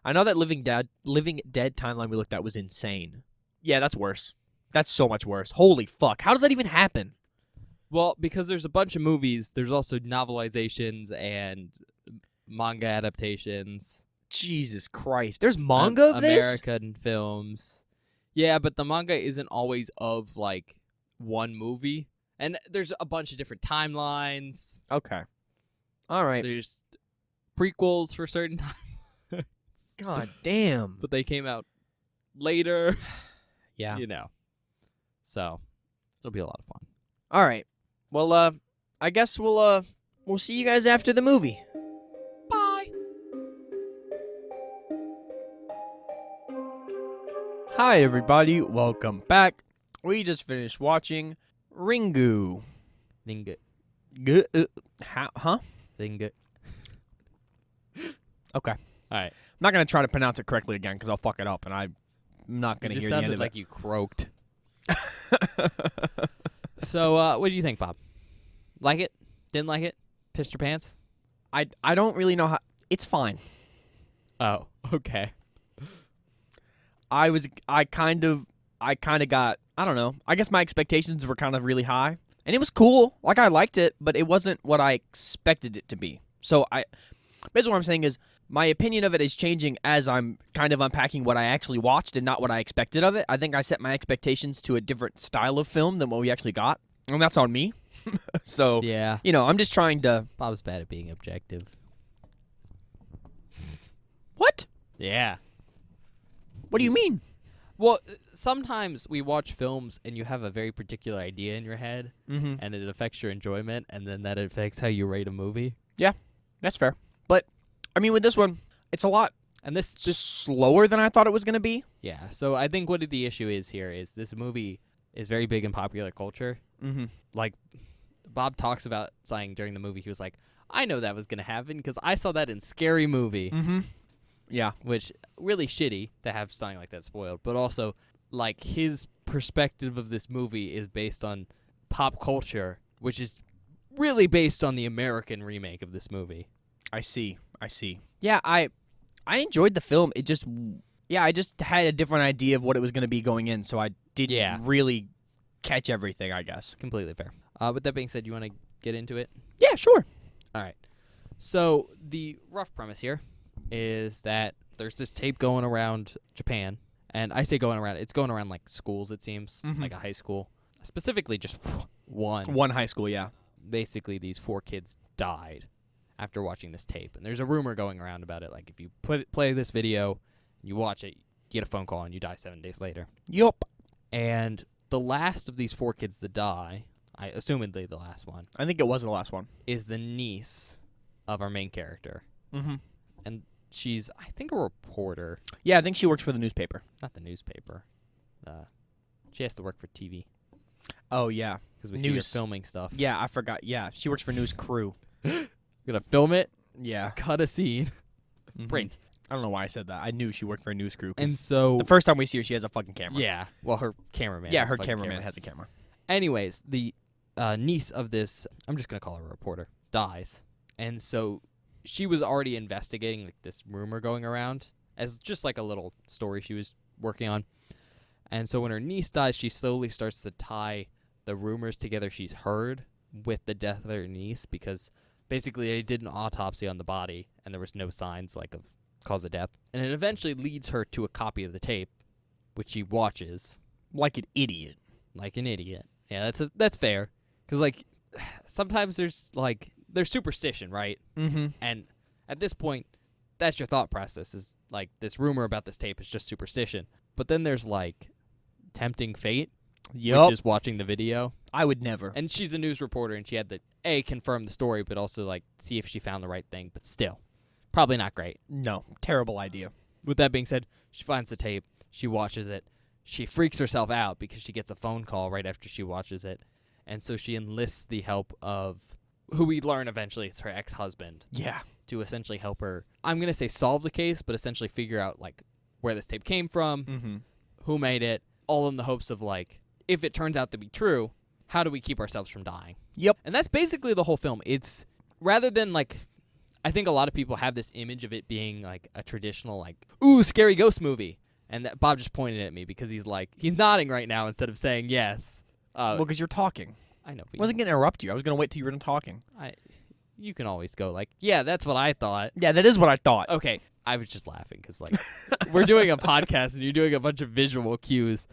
I know that Living Dead timeline we looked at was insane. Yeah, that's worse. That's so much worse. Holy fuck. How does that even happen? Well, because there's a bunch of movies, there's also novelizations and manga adaptations. Jesus Christ. There's manga of this? American films. Yeah, but the manga isn't always of, like, one movie. And there's a bunch of different timelines. Okay. All right. There's prequels for certain timelines. God damn. But they came out later. Yeah. You know. So, it'll be a lot of fun. All right. Well, I guess we'll see you guys after the movie. Bye. Hi, everybody. Welcome back. We just finished watching Ringu. Ringu. Huh? Ringu. Okay. All right. I'm not going to try to pronounce it correctly again because I'll fuck it up, and I'm not going to hear the end of like it. you croaked. So, what do you think, Bob? Like it? Didn't like it? Pissed your pants? I don't really know how. It's fine. Oh, okay. I kind of got, I don't know. I guess my expectations were kind of really high, and it was cool. Like, I liked it, but it wasn't what I expected it to be. So basically what I'm saying is my opinion of it is changing as I'm kind of unpacking what I actually watched and not what I expected of it. I think I set my expectations to a different style of film than what we actually got, and that's on me. So, Yeah. you know, I'm just trying to... Bob's bad at being objective. What? Yeah. What do you mean? Well, sometimes we watch films and you have a very particular idea in your head, Mm-hmm. and it affects your enjoyment, and then that affects how you rate a movie. That's fair. But, I mean, with this one, it's a lot And this slower than I thought it was going to be. yeah. So I think what the issue is here is this movie is very big in popular culture. Mm-hmm. Like, Bob talks about saying during the movie, he was like, I know that was going to happen because I saw that in Scary Movie. Mm-hmm. Yeah. Which, really shitty to have something like that spoiled. But also, like, his perspective of this movie is based on pop culture, which is really based on the American remake of this movie. I see. Yeah, I enjoyed the film. It just... Yeah, I just had a different idea of what it was going to be going in, so I didn't really catch everything, I guess. Completely fair. With that being said, you want to get into it? Yeah, sure. All right. So the rough premise here is that there's this tape going around Japan, and I say going around, it's going around like schools, it seems, Mhm. like a high school. Specifically just one. One high school, yeah. Basically, these 4 kids died after watching this tape. And there's a rumor going around about it. Like, if you play this video, you watch it, you get a phone call, and you die 7 days later. Yup. And the last of these 4 kids to die, assumedly the last one, I think it was the last one. is the niece of our main character. Mm-hmm. And she's, I think, a reporter. Yeah, I think she works for the newspaper. Not the newspaper. She has to work for TV. Oh, yeah. Because we see her filming stuff. Yeah, I forgot. Yeah, she works for News Crew. Gonna film it, Yeah. cut a scene, Mhm. print. I don't know why I said that. I knew she worked for a News Crew. 'Cause And so... the first time we see her, she has a fucking camera. Yeah. Well, her cameraman. Yeah, has a her fucking cameraman camera. has a camera. Anyways, the niece of this, I'm just going to call her a reporter, dies. And so she was already investigating like this rumor going around as just like a little story she was working on. And so when her niece dies, she slowly starts to tie the rumors together she's heard with the death of her niece, because basically they did an autopsy on the body and there was no signs like of cause of death. And it eventually leads her to a copy of the tape, which she watches. Like an idiot. Like an idiot. Yeah, that's fair. Because, like, sometimes there's superstition, right? Mm-hmm. And at this point, that's your thought process is, like, this rumor about this tape is just superstition. But then there's, like, tempting fate, Yup. which is watching the video. I would never. And she's a news reporter, and she had to confirm the story, but also like see if she found the right thing. But still, probably not great. No, terrible idea. With that being said, she finds the tape. She watches it. She freaks herself out because she gets a phone call right after she watches it, and so she enlists the help of who we learn eventually is her ex-husband Yeah. to essentially help her. I'm gonna say solve the case, but essentially figure out like where this tape came from, Mm-hmm. who made it, all in the hopes of like if it turns out to be true, how do we keep ourselves from dying? Yep. And that's basically the whole film. It's rather than like, I think a lot of people have this image of it being like a traditional like, ooh, scary ghost movie. And that Bob just pointed at me because he's nodding right now instead of saying yes. Well, because you're talking. I know. I wasn't going to interrupt you. I was going to wait till you were done talking. You can always go like, yeah, that's what I thought. Yeah, that is what I thought. Okay. I was just laughing because like we're doing a podcast and you're doing a bunch of visual cues.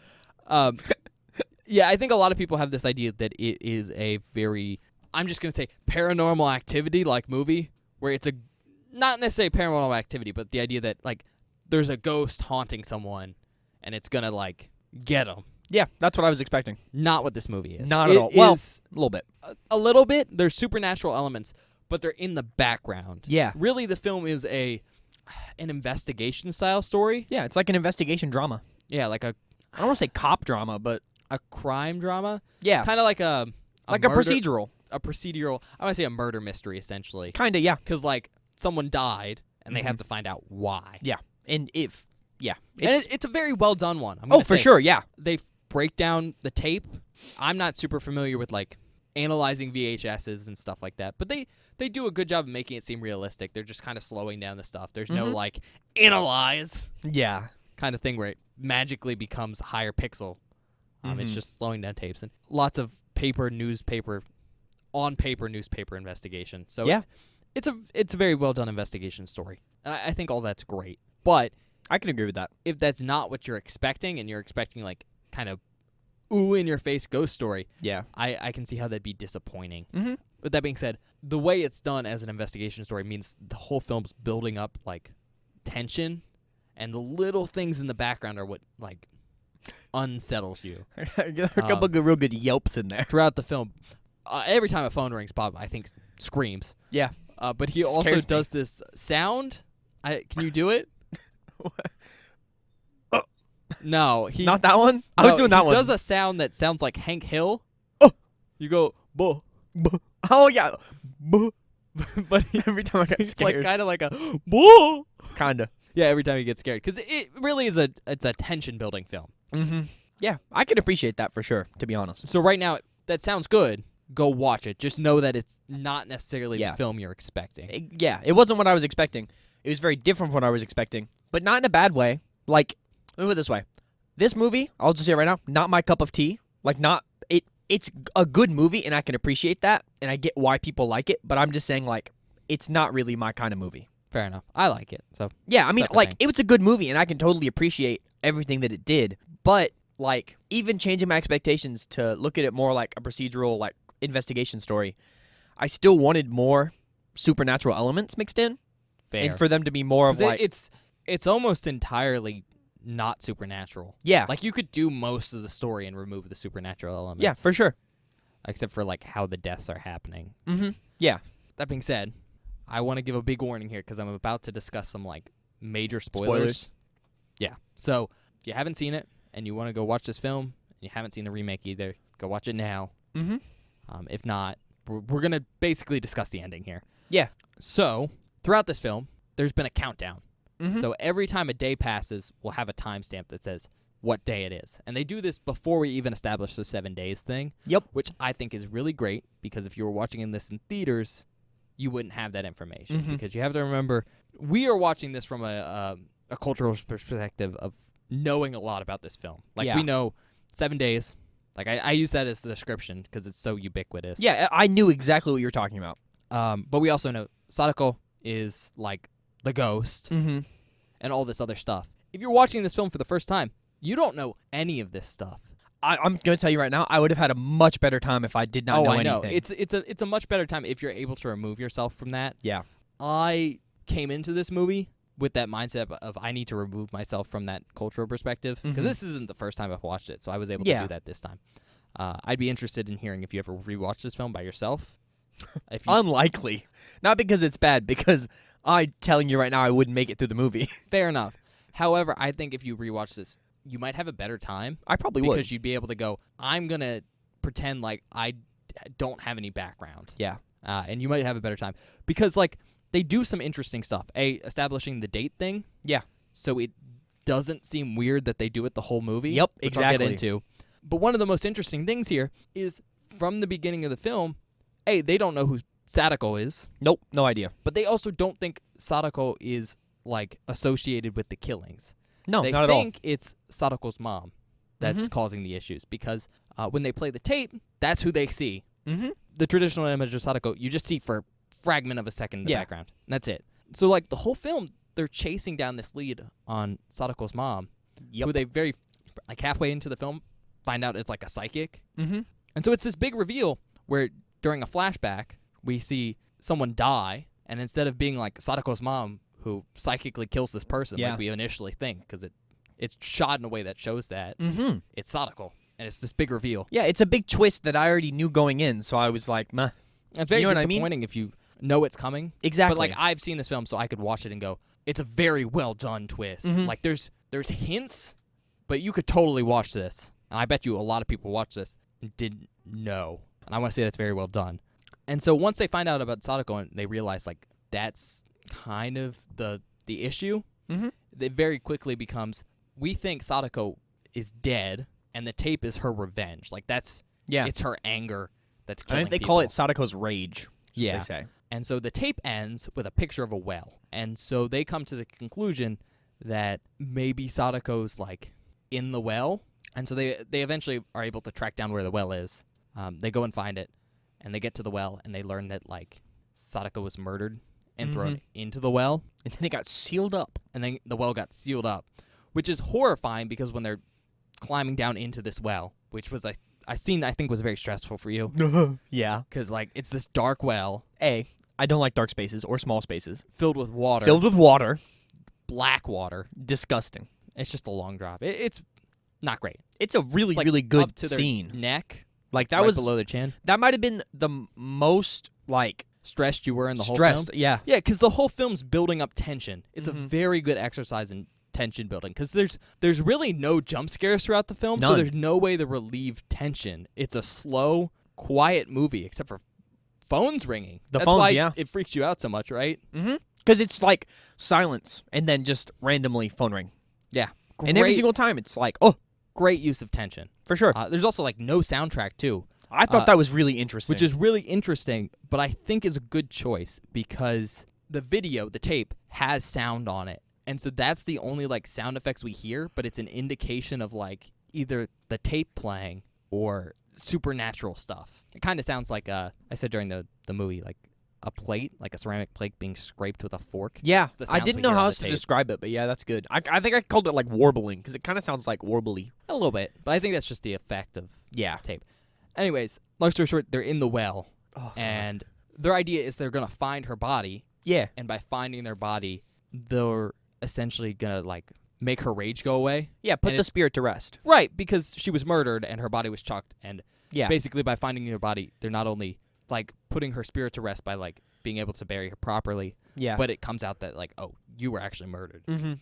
Yeah, I think a lot of people have this idea that it is a very, I'm just going to say paranormal activity like movie where it's a, not necessarily paranormal activity, but the idea that like there's a ghost haunting someone and it's going to like get them. Yeah, that's what I was expecting. Not what this movie is. Not at all. Well, a little bit. A little bit. There's supernatural elements, but they're in the background. Yeah. Really, the film is an investigation style story. Yeah, it's like an investigation drama. Yeah, like I don't want to say cop drama, but a crime drama. yeah, Kind of like a murder, procedural. A procedural. I want to say a murder mystery, essentially. Kind of, yeah. Because like someone died, and they have to find out why. Yeah, and if, yeah. And it's a very well done one. I'm oh, gonna for say. sure, yeah. They break down the tape. I'm not super familiar with like analyzing VHSs and stuff like that, but they do a good job of making it seem realistic. They're just kind of slowing down the stuff. There's no like analyze Yeah. kind of thing where it magically becomes higher pixel. It's just slowing down tapes and lots of newspaper investigation. So yeah, it's a very well done investigation story. And I think all that's great. But I can agree with that. if that's not what you're expecting and you're expecting like kind of ooh in your face ghost story, Yeah. I can see how that'd be disappointing. Mm-hmm. With that being said, the way it's done as an investigation story means the whole film's building up like tension, and the little things in the background are what like unsettles you There are a couple of real good yelps in there. throughout the film. Every time a phone rings, Bob, I think screams. Yeah. But he also Scares me. does this sound. Can you do it? No, he Not that one? I was no, doing that he one. does a sound that sounds like Hank Hill. Oh. You go, buh. Oh, yeah. But Every time I got it's scared. like kind of like a buh. Kind of. Yeah, every time he gets scared. Because it really is it's a tension-building film. Mm-hmm. Yeah, I can appreciate that for sure, to be honest. So right now, that sounds good. Go watch it. Just know that it's not necessarily Yeah. the film you're expecting. It wasn't what I was expecting. It was very different from what I was expecting, but not in a bad way. Like, let me put it this way. This movie, I'll just say it right now, not my cup of tea. Like, it's a good movie, and I can appreciate that, and I get why people like it, but I'm just saying, like, it's not really my kind of movie. Fair enough. I like it. So Yeah, I mean, That's the like, thing. it was a good movie, and I can totally appreciate everything that it did, but, like, even changing my expectations to look at it more like a procedural, like, investigation story, I still wanted more supernatural elements mixed in, fair. and for them to be more of, 'Cause like, it's almost entirely not supernatural. yeah, Like you could do most of the story and remove the supernatural elements. yeah, for sure. Except for like how the deaths are happening. Mm-hmm. Yeah. That being said, I want to give a big warning here because I'm about to discuss some like major spoilers. Spoilers. Yeah. So if you haven't seen it and you want to go watch this film, and you haven't seen the remake either, go watch it now. Mm-hmm. If not, we're gonna basically discuss the ending here. Yeah. So throughout this film, there's been a countdown. Mm-hmm. So every time a day passes, we'll have a timestamp that says what day it is. And they do this before we even establish the 7 days thing. Yep. Which I think is really great because if you were watching this in theaters, you wouldn't have that information. Mhm. Because you have to remember, we are watching this from a cultural perspective of knowing a lot about this film. Like Yeah. we know 7 days. Like I use that as the description because it's so ubiquitous. Yeah, I knew exactly what you were talking about. But we also know Sadako is like the ghost Mm-hmm. and all this other stuff. If you're watching this film for the first time, you don't know any of this stuff. I'm going to tell you right now, I would have had a much better time if I did not know I know. anything. It's a much better time if you're able to remove yourself from that. Yeah. I came into this movie with that mindset of I need to remove myself from that cultural perspective, because this isn't the first time I've watched it, so I was able to do that this time. I'd be interested in hearing if you ever rewatched this film by yourself. If you, Unlikely. Not because it's bad, because I'm telling you right now I wouldn't make it through the movie. fair enough. However, I think if you rewatch this, you might have a better time. I probably because would. you'd be able to go, I'm going to pretend like I don't have any background. Yeah. And you might have a better time. Because, like, they do some interesting stuff. Establishing the date thing. Yeah. So it doesn't seem weird that they do it the whole movie. Yep, which exactly. I'll get into. But one of the most interesting things here is from the beginning of the film, they don't know who Sadako is. Nope, no idea. But they also don't think Sadako is, like, associated with the killings. No, They not at all. think it's Sadako's mom that's causing the issues, because when they play the tape, that's who they see. Mm-hmm. The traditional image of Sadako, you just see for a fragment of a second in the Yeah. background. And that's it. So, like, the whole film, they're chasing down this lead on Sadako's mom, Yep. who they like, halfway into the film, find out it's, like, a psychic. Mm-hmm. And so it's this big reveal where during a flashback, we see someone die, and instead of being, like, Sadako's mom, who psychically kills this person, Yeah. like we initially think, because it's shot in a way that shows that Mm-hmm. it's Sadako, and it's this big reveal. Yeah, it's a big twist that I already knew going in, so I was like, meh. And it's very You know what I mean? disappointing if you know it's coming. Exactly. But, like, I've seen this film, so I could watch it and go, it's a very well done twist. Mhm. Like, there's hints, but you could totally watch this. And I bet you a lot of people watched this and didn't know. And I want to say that's very well done. And so once they find out about Sadako and they realize, like, that's kind of the issue, Mhm. it very quickly becomes, we think Sadako is dead, and the tape is her revenge. Like, it's her anger that's I killing think they people. call it Sadako's rage. Yeah. They say. And so the tape ends with a picture of a well. And so they come to the conclusion that maybe Sadako's, like, in the well. And so they eventually are able to track down where the well is. They go and find it, and they get to the well, and they learn that, like, Sadako was murdered and thrown into the well. And then it got sealed up. And then the well got sealed up, which is horrifying because when they're climbing down into this well, which was, I think was very stressful for you. Yeah. Because, like, it's this dark well I don't like dark spaces or small spaces. filled with water. Filled with water. Black water. Disgusting. It's just a long drop. It's not great. It's a really, It's, like, really good up to their scene. neck, Like, that right was below their chin. that might have been the most, like, Stressed you were in the whole stressed. film. Yeah. Yeah, because the whole film's building up tension. It's a Mhm. very good exercise in tension building, because there's really no jump scares throughout the film, so None. there's no way to relieve tension. It's a slow, quiet movie, except for phones ringing. The That's phones, why yeah. it freaks you out so much, right? Mm-hmm. Because it's, like, silence and then just randomly phone ring. Yeah. And every single time it's like, oh, great use of tension. for sure. There's also, like, no soundtrack, too. I thought that was really interesting. Which is really interesting, but I think is a good choice because the video, the tape, has sound on it. And so that's the only, like, sound effects we hear, but it's an indication of, like, either the tape playing or supernatural stuff. It kind of sounds like, I said during the movie, like a plate, like a ceramic plate being scraped with a fork. Yeah, the I sounds didn't we know hear how on else the to tape. describe it, but yeah, that's good. I think I called it, like, warbling, because it kind of sounds like warbly. A little bit, but I think that's just the effect of Yeah. tape. Anyways, long story short, they're in the well, Oh, and their idea is they're going to find her body. yeah. And by finding their body, they're essentially gonna, like, make her rage go away. Yeah, put And the it's- spirit to rest. Right, because she was murdered and her body was chucked. And Yeah. basically, by finding her body, they're not only, like, putting her spirit to rest by, like, being able to bury her properly, Yeah. but it comes out that, like, oh, you were actually murdered. Mm-hmm.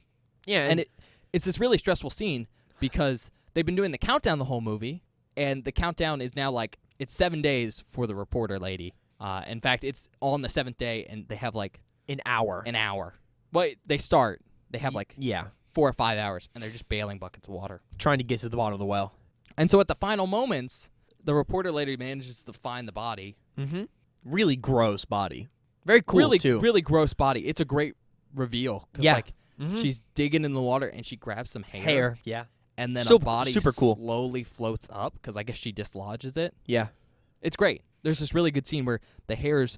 Yeah, And it's this really stressful scene because they've been doing the countdown the whole movie, and the countdown is now, like, it's 7 days for the reporter lady. In fact, it's on the 7th day, and they have, like, an hour. an hour. Well, they start. They have, like, Yeah. 4 or 5 hours, and they're just bailing buckets of water. Trying to get to the bottom of the well. And so at the final moments, the reporter lady manages to find the body. Mm-hmm. Really gross body. Very cool, really, too. really gross body. It's a great reveal. 'Cause, Yeah. like, Mhm. she's digging in the water, and she grabs some Hair. Yeah. and then So- a body super cool. slowly floats up, because I guess she dislodges it. Yeah. It's great. There's this really good scene where the hair is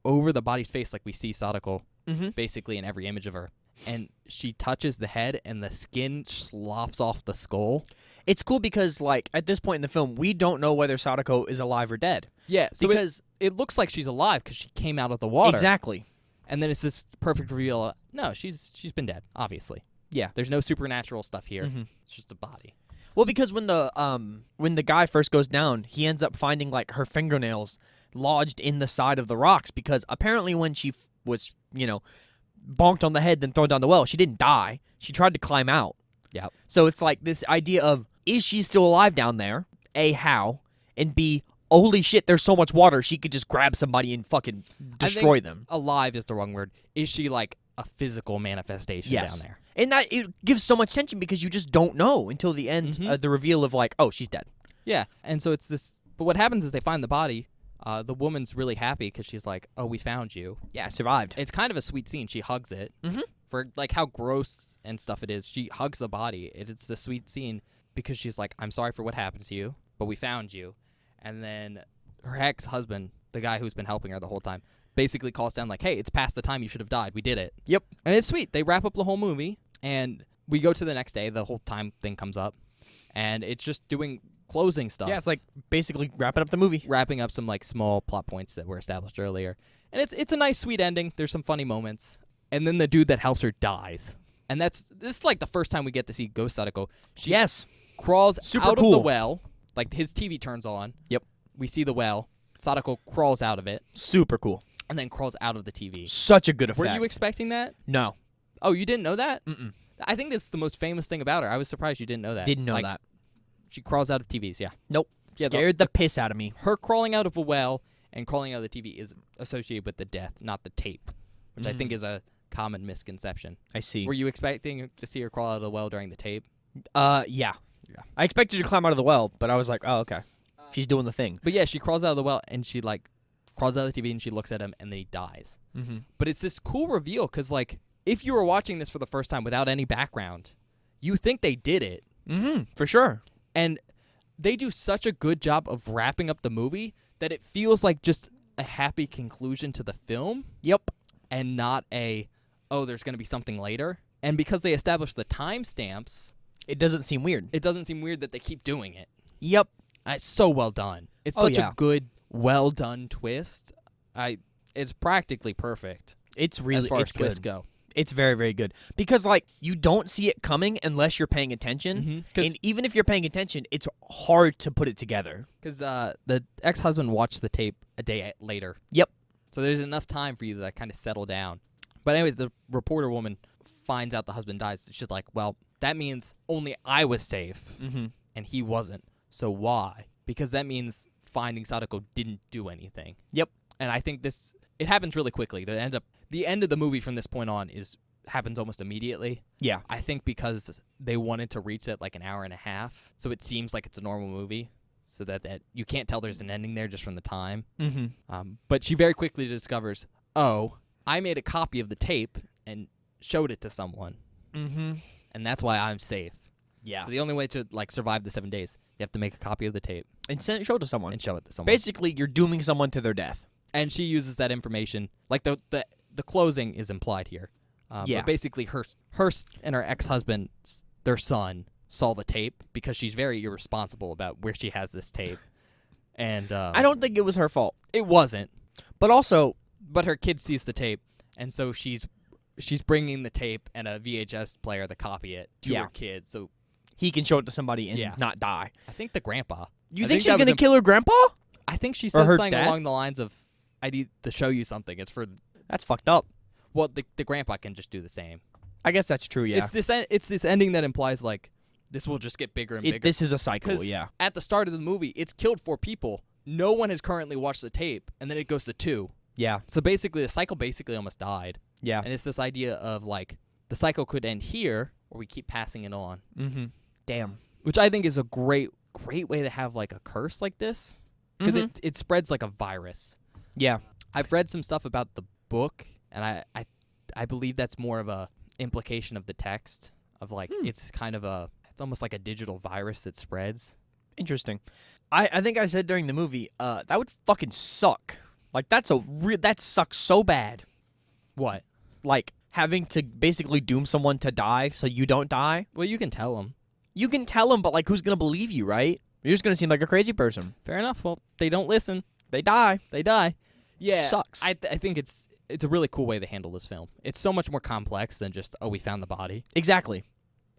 over the body's face, like we see Sadako Mm-hmm. basically in every image of her. And she touches the head, and the skin slops off the skull. It's cool because, like, at this point in the film, we don't know whether Sadako is alive or dead. Yeah, so Because it looks like she's alive because she came out of the water. exactly. And then it's this perfect reveal. No, she's been dead, obviously. Yeah. There's no supernatural stuff here. Mhm. It's just a body. Well, because when the guy first goes down, he ends up finding like her fingernails lodged in the side of the rocks because apparently when she was, bonked on the head then thrown down the well, she didn't die. She tried to climb out. Yep. So it's like this idea of, is she still alive down there? A, how? And B, holy shit, there's so much water, she could just grab somebody and fucking destroy them. Alive is the wrong word. Is she like a physical manifestation down there? And that it gives so much tension because you just don't know until the end, the reveal of like, oh, she's dead. Yeah, and so it's this. But what happens is they find the body. The woman's really happy because she's like, "Oh, we found you." Yeah, survived. It's kind of a sweet scene. She hugs it for like how gross and stuff it is. She hugs the body. It's a sweet scene because she's like, "I'm sorry for what happened to you, but we found you." And then her ex-husband, the guy who's been helping her the whole time, basically calls down like, "Hey, it's past the time you should have died. We did it." Yep. And it's sweet. They wrap up the whole movie, and we go to the next day. The whole time thing comes up, and it's just doing closing stuff. Yeah, it's like basically wrapping up the movie. Wrapping up some like small plot points that were established earlier. And it's a nice sweet ending. There's some funny moments. And then the dude that helps her dies. And this is like the first time we get to see Ghost Sadako. She crawls Super out cool. of the well. Like his TV turns on. Yep. We see the well. Sadako crawls out of it. Super cool. And then crawls out of the TV. Such a good effect. Were you expecting that? No. Oh, you didn't know that? Mm-mm. I think that's the most famous thing about her. I was surprised you didn't know that. Didn't know that. She crawls out of TVs, yeah. Nope. Yeah, Scared the piss out of me. Her crawling out of a well and crawling out of the TV is associated with the death, not the tape, which I think is a common misconception. I see. Were you expecting to see her crawl out of the well during the tape? Yeah. I expected her to climb out of the well, but I was like, oh, okay. She's doing the thing. But yeah, she crawls out of the well and she like crawls out of the TV and she looks at him and then he dies. Mm-hmm. But it's this cool reveal because like if you were watching this for the first time without any background, you think they did it. Mm-hmm. For sure. And they do such a good job of wrapping up the movie that it feels like just a happy conclusion to the film. Yep. And not there's going to be something later. And because they established the timestamps, it doesn't seem weird. It doesn't seem weird that they keep doing it. Yep. It's so well done. It's such a good, well done twist. It's practically perfect. It's really as far as good. twists go. It's very, very good. Because, like, you don't see it coming unless you're paying attention. And even if you're paying attention, it's hard to put it together. Because the ex-husband watched the tape a day later. Yep. So there's enough time for you to kind of settle down. But anyways, the reporter woman finds out the husband dies. She's like, well, that means only I was safe, and he wasn't. So why? Because that means finding Sadako didn't do anything. Yep. And I think it happens really quickly. The end of the movie from this point on happens almost immediately. Yeah. I think because they wanted to reach it like an hour and a half, so it seems like it's a normal movie, so that you can't tell there's an ending there just from the time. But she very quickly discovers, oh, I made a copy of the tape and showed it to someone, and that's why I'm safe. Yeah. So the only way to like survive the 7 days, you have to make a copy of the tape and show it to someone. and show it to someone. Basically, you're dooming someone to their death. And she uses that information. Like the closing is implied here. Yeah. But basically, her and her ex-husband, their son, saw the tape because she's very irresponsible about where she has this tape. And I don't think it was her fault. It wasn't. But also, but her kid sees the tape, and so she's bringing the tape and a VHS player to copy it to her kid. So he can show it to somebody and not die. I think the grandpa. You think she's going to kill her grandpa? I think she says her something dad? along the lines of, I need to show you something. It's for... That's fucked up. Well, the grandpa can just do the same. I guess that's true, yeah. It's this ending that implies, like, this will just get bigger and bigger. This is a cycle, yeah. At the start of the movie, it's killed 4 people. No one has currently watched the tape, and then it goes to 2. Yeah. So basically, the cycle almost died. Yeah. And it's this idea of, like, the cycle could end here, or we keep passing it on. Damn. Which I think is a great way to have, like, a curse like this. Because it spreads like a virus. Yeah. I've read some stuff about the book, and I believe that's more of a implication of the text of, like, it's almost like a digital virus that spreads. Interesting. I think I said during the movie, that would fucking suck. Like, that sucks so bad. What? Like, having to basically doom someone to die so you don't die. Well, you can tell them. You can tell them, but, like, who's going to believe you, right? You're just going to seem like a crazy person. Fair enough. Well, they don't listen. They die. They die. Yeah. Sucks. I think it's it's a really cool way they handle this film. It's so much more complex than just, we found the body. Exactly.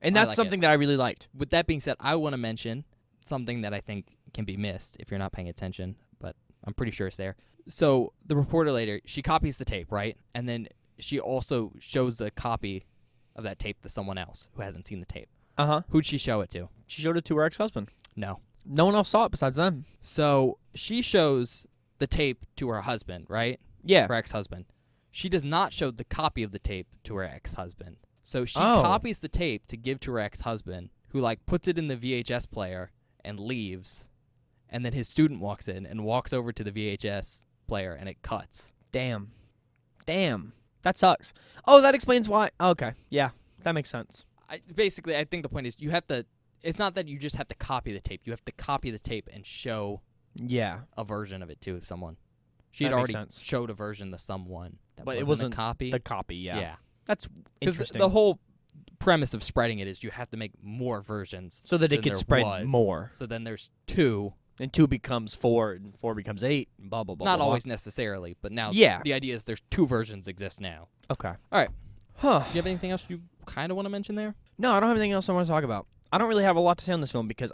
And I that's like something that I really liked. With that being said, I want to mention something that I think can be missed if you're not paying attention, but I'm pretty sure it's there. So the reporter later, she copies the tape, right? And then she also shows a copy of that tape to someone else who hasn't seen the tape. Uh-huh. Who'd she show it to? She showed it to her ex-husband. No. No one else saw it besides them. So she shows the tape to her husband, right? Yeah. Her ex-husband. She does not show the copy of the tape to her ex-husband. So she Oh. copies the tape to give to her ex-husband, who like puts it in the VHS player and leaves. And then his student walks in and walks over to the VHS player and it cuts. Damn. That sucks. Oh, that explains why. Okay. Yeah. That makes sense. I think the point is you have to. It's not that you just have to copy the tape. You have to copy the tape and show Yeah. a version of it to someone. She That had makes already sense. showed a version to someone that But it wasn't wasn't a copy. The copy, yeah. Yeah. That's Because interesting. the whole premise of spreading it is you have to make more versions so that it than could there spread was. more. So then there's 2. And 2 becomes 4, and 4 becomes 8, and blah, blah, blah. Not blah, always necessarily, but now Yeah. the idea is there's 2 versions exist now. blah. Okay. All right. Huh. Do you have anything else you kind of want to mention there? No, I don't have anything else I want to talk about. I don't really have a lot to say on this film because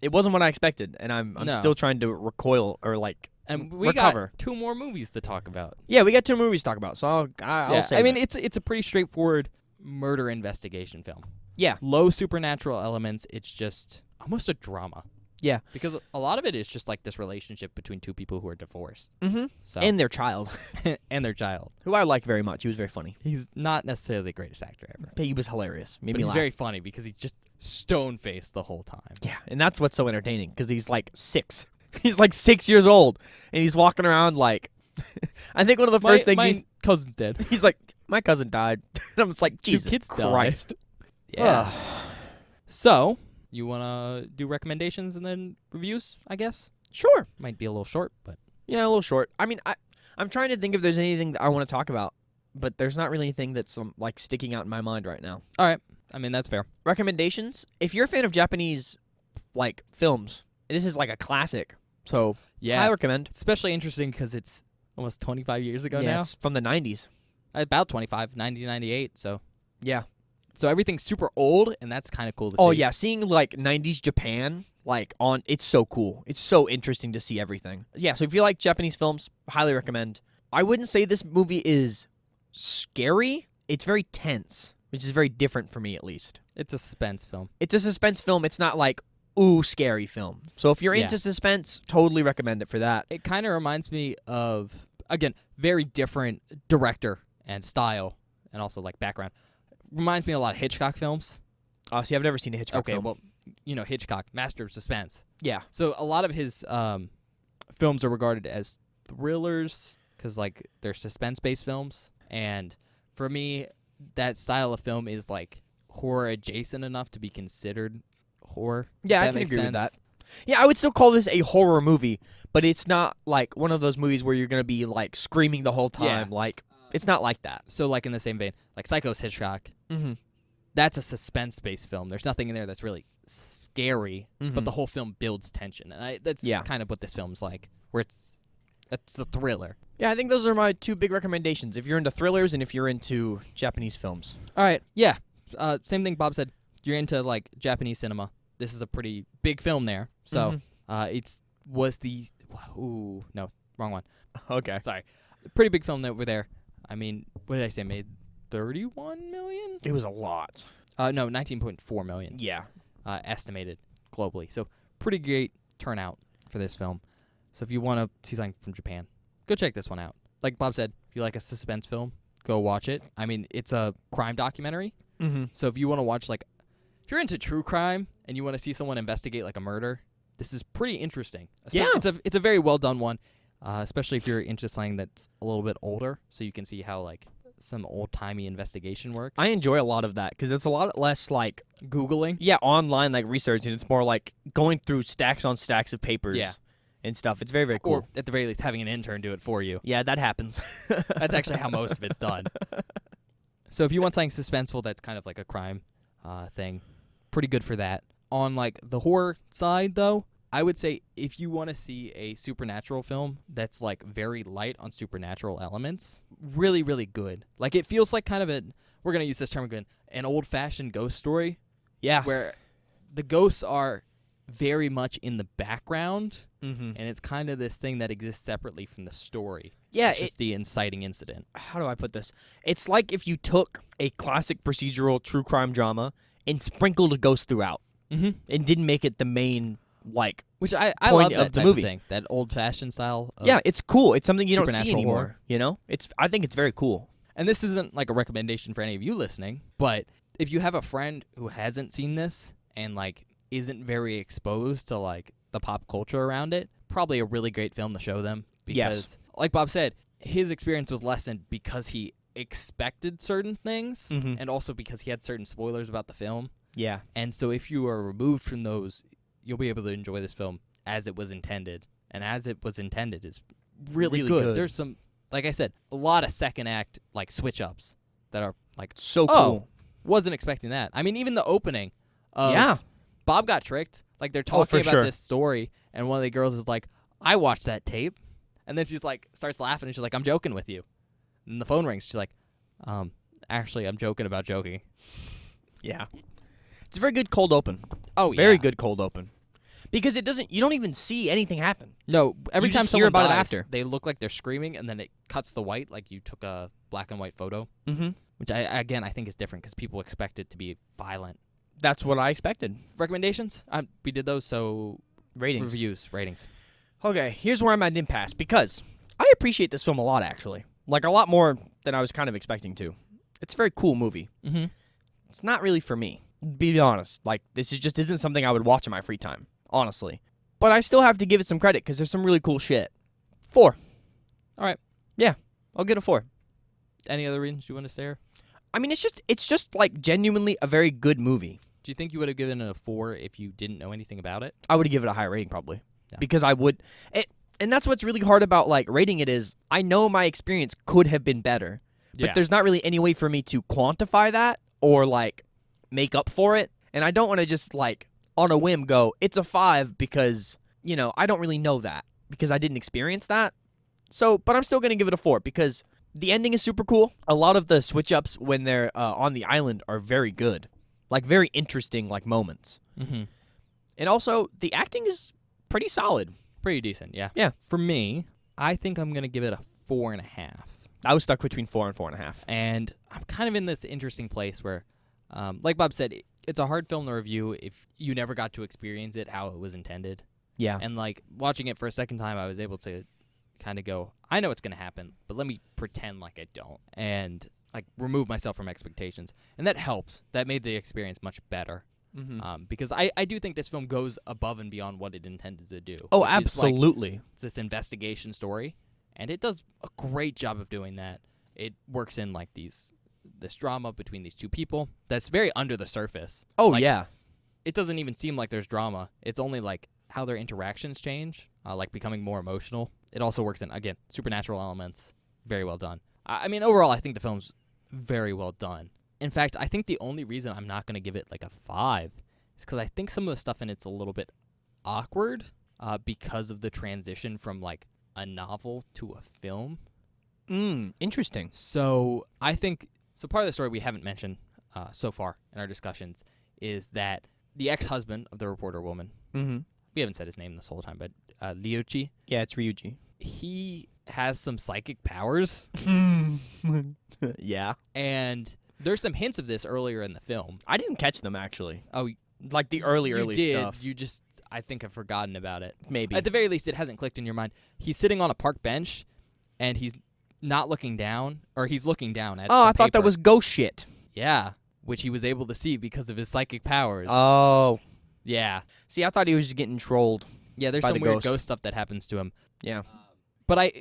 it wasn't what I expected, and I'm No. still trying to recoil or like And we recover. got 2 more movies to talk about. Yeah, we got 2 movies to talk about, so I'll say. I mean, it's a pretty straightforward murder investigation film. Yeah. Low supernatural elements. It's just almost a drama. Yeah. Because a lot of it is just like this relationship between 2 people who are divorced. Mm-hmm. So And their child, and their child. who I like very much. He was very funny. He's not necessarily the greatest actor ever. He was hilarious. Made But me he's laugh. very funny because he's just stone-faced the whole time. Yeah, and that's what's so entertaining because he's like 6. He's like 6 years old, and he's walking around like. I think one of the first things my cousin's dead. he's like, my cousin died, and I'm just like, Jesus kids died. Christ. Yeah. So, you want to do recommendations and then reviews, I guess? Sure. Might be a little short, but... Yeah, a little short. I mean, I'm trying to think if there's anything that I want to talk about, but there's not really anything that's like sticking out in my mind right now. All right. I mean, that's fair. Recommendations? If you're a fan of Japanese like films, this is like a classic. So Yeah. I recommend. Especially interesting because it's almost 25 years ago now. It's from the 90s. About 25, 1998, so... Yeah. So everything's super old, and that's kind of cool to see. Oh yeah, seeing like 90s Japan like on it's so cool. It's so interesting to see everything. Yeah, so if you like Japanese films, highly recommend. I wouldn't say this movie is scary. It's very tense, which is very different for me at least. It's a suspense film. It's a suspense film. It's not like ooh scary film. So if you're Yeah. into suspense, totally recommend it for that. It kind of reminds me of, again, very different director and style, and also like background. Reminds me a lot of Hitchcock films. Oh, see, I've never seen a Hitchcock Okay, film. well, you know, Hitchcock, master of suspense. Yeah. So a lot of his films are regarded as thrillers because, like, they're suspense-based films. And for me, that style of film is, like, horror-adjacent enough to be considered horror. Yeah, I That can makes agree with sense. that. Yeah, I would still call this a horror movie, but it's not like one of those movies where you're going to be like screaming the whole time. Yeah. Like, it's not like that. So, like, in the same vein, like, Psycho's Hitchcock, Mm-hmm. that's a suspense-based film. There's nothing in there that's really scary, but the whole film builds tension. And that's Yeah. kind of what this film's like, where it's a thriller. Yeah, I think those are my 2 big recommendations. If you're into thrillers and if you're into Japanese films. All right, yeah. Same thing Bob said. You're into, like, Japanese cinema. This is a pretty big film there. So, ooh, no, wrong one. Okay. Sorry. Pretty big film over there. I mean, what did I say? Made 31 million? It was a lot. No, 19.4 million. Yeah. Estimated globally. So pretty great turnout for this film. So if you want to see something from Japan, go check this one out. Like Bob said, if you like a suspense film, go watch it. I mean, it's a crime documentary. Mm-hmm. So if you want to watch, like, if you're into true crime and you want to see someone investigate, like, a murder, this is pretty interesting. Yeah. It's a very well done one, especially if you're into something that's a little bit older, so you can see how, like, some old-timey investigation works. I enjoy a lot of that because it's a lot less like, Googling. yeah, online like research, and it's more like going through stacks on stacks of papers Yeah. and stuff. It's very, very cool. Or, at the very least, having an intern do it for you. Yeah, that happens. That's actually how most of it's done. So if you want something suspenseful that's kind of like a crime thing, pretty good for that. On, like, the horror side, though, I would say if you want to see a supernatural film that's like very light on supernatural elements, really, really good. Like it feels like kind of we're going to use this term again, an old-fashioned ghost story. Yeah. Where the ghosts are very much in the background, Mm-hmm. and it's kind of this thing that exists separately from the story. Yeah. It's just the inciting incident. How do I put this? It's like if you took a classic procedural true crime drama and sprinkled a ghost throughout Mm-hmm. and didn't make it the main, like, Which I point love of that the type movie. of thing, that old-fashioned style. Of, yeah, it's cool. It's something you don't see supernatural anymore, horror. you know? I think it's very cool. And this isn't like a recommendation for any of you listening, but if you have a friend who hasn't seen this and like isn't very exposed to like the pop culture around it, probably a really great film to show them. Because, Yes. like Bob said, his experience was lessened because he expected certain things, Mhm. and also because he had certain spoilers about the film. Yeah. And so if you are removed from those, you'll be able to enjoy this film as it was intended. And as it was intended is really, Really good. good. There's some, like I said, a lot of second act like switch ups that are like, So oh, cool. wasn't expecting that. I mean, even the opening of Yeah. Bob got tricked. Like they're Oh, for talking about sure. this story, and one of the girls is like, I watched that tape. And then she's like, starts laughing, and she's like, I'm joking with you. And the phone rings. She's like, actually, I'm joking about joking. Yeah. It's a very good cold open. Oh, yeah. Very good cold open. Because you don't even see anything happen. No, every You time just hear someone about it dies, after. they look like they're screaming, and then it cuts the white, like you took a black and white photo, Mm-hmm. which I think is different because people expect it to be violent. That's what I expected. Recommendations? We did those, so Ratings. reviews, ratings. Okay, here's where I'm at impasse because I appreciate this film a lot, actually. Like, a lot more than I was kind of expecting to. It's a very cool movie. Mm-hmm. It's not really for me, be honest. Like, this just isn't something I would watch in my free time, honestly. But I still have to give it some credit because there's some really cool shit. 4. All right. Yeah, I'll get a 4. Any other reasons you want to say? I mean, it's just like genuinely a very good movie. Do you think you would have given it a 4 if you didn't know anything about it? I would give it a higher rating probably. Yeah. Because I would and that's what's really hard about like rating it is I know my experience could have been better. But there's not really any way for me to quantify that or like make up for it. And I don't want to just like on a whim go, it's a 5 because, you know, I don't really know that because I didn't experience that. So, but I'm still going to give it a 4 because the ending is super cool. A lot of the switch ups when they're on the island are very good. Like very interesting like moments. Mm-hmm. And also the acting is pretty solid. Pretty decent, yeah. Yeah. For me, I think I'm going to give it a 4.5. I was stuck between 4 and 4.5. And I'm kind of in this interesting place where, like Bob said, it's a hard film to review if you never got to experience it how it was intended. Yeah. And, like, watching it for a second time, I was able to kind of go, I know what's going to happen, but let me pretend like I don't. And, like, remove myself from expectations. And that helps. That made the experience much better. Mm-hmm. Because I do think this film goes above and beyond what it intended to do. Oh, which is, like, absolutely. it's this investigation story, and it does a great job of doing that. It works in like this drama between these two people that's very under the surface. Oh, Like, yeah. It doesn't even seem like there's drama. It's only like how their interactions change, like becoming more emotional. It also works in, again, supernatural elements. Very well done. I mean, overall, I think the film's very well done. In fact, I think the only reason I'm not going to give it like a 5 is because I think some of the stuff in it's a little bit awkward because of the transition from like a novel to a film. Interesting. So I think, so part of the story we haven't mentioned so far in our discussions is that the ex-husband of the reporter woman, Mm-hmm. we haven't said his name this whole time, but Ryuichi, Yeah, it's Ryuji. he has some psychic powers, Yeah. and there's some hints of this earlier in the film. I didn't catch them, actually. Oh, Like the early you did. stuff. You just, I think, have forgotten about it. Maybe. At the very least, it hasn't clicked in your mind. He's sitting on a park bench, and he's not looking down, or he's looking down at Oh, some I thought that paper. was ghost shit. Yeah, which he was able to see because of his psychic powers. Oh. Yeah. See, I thought he was just getting trolled. Yeah, there's By some the weird ghost. ghost stuff that happens to him. Yeah. But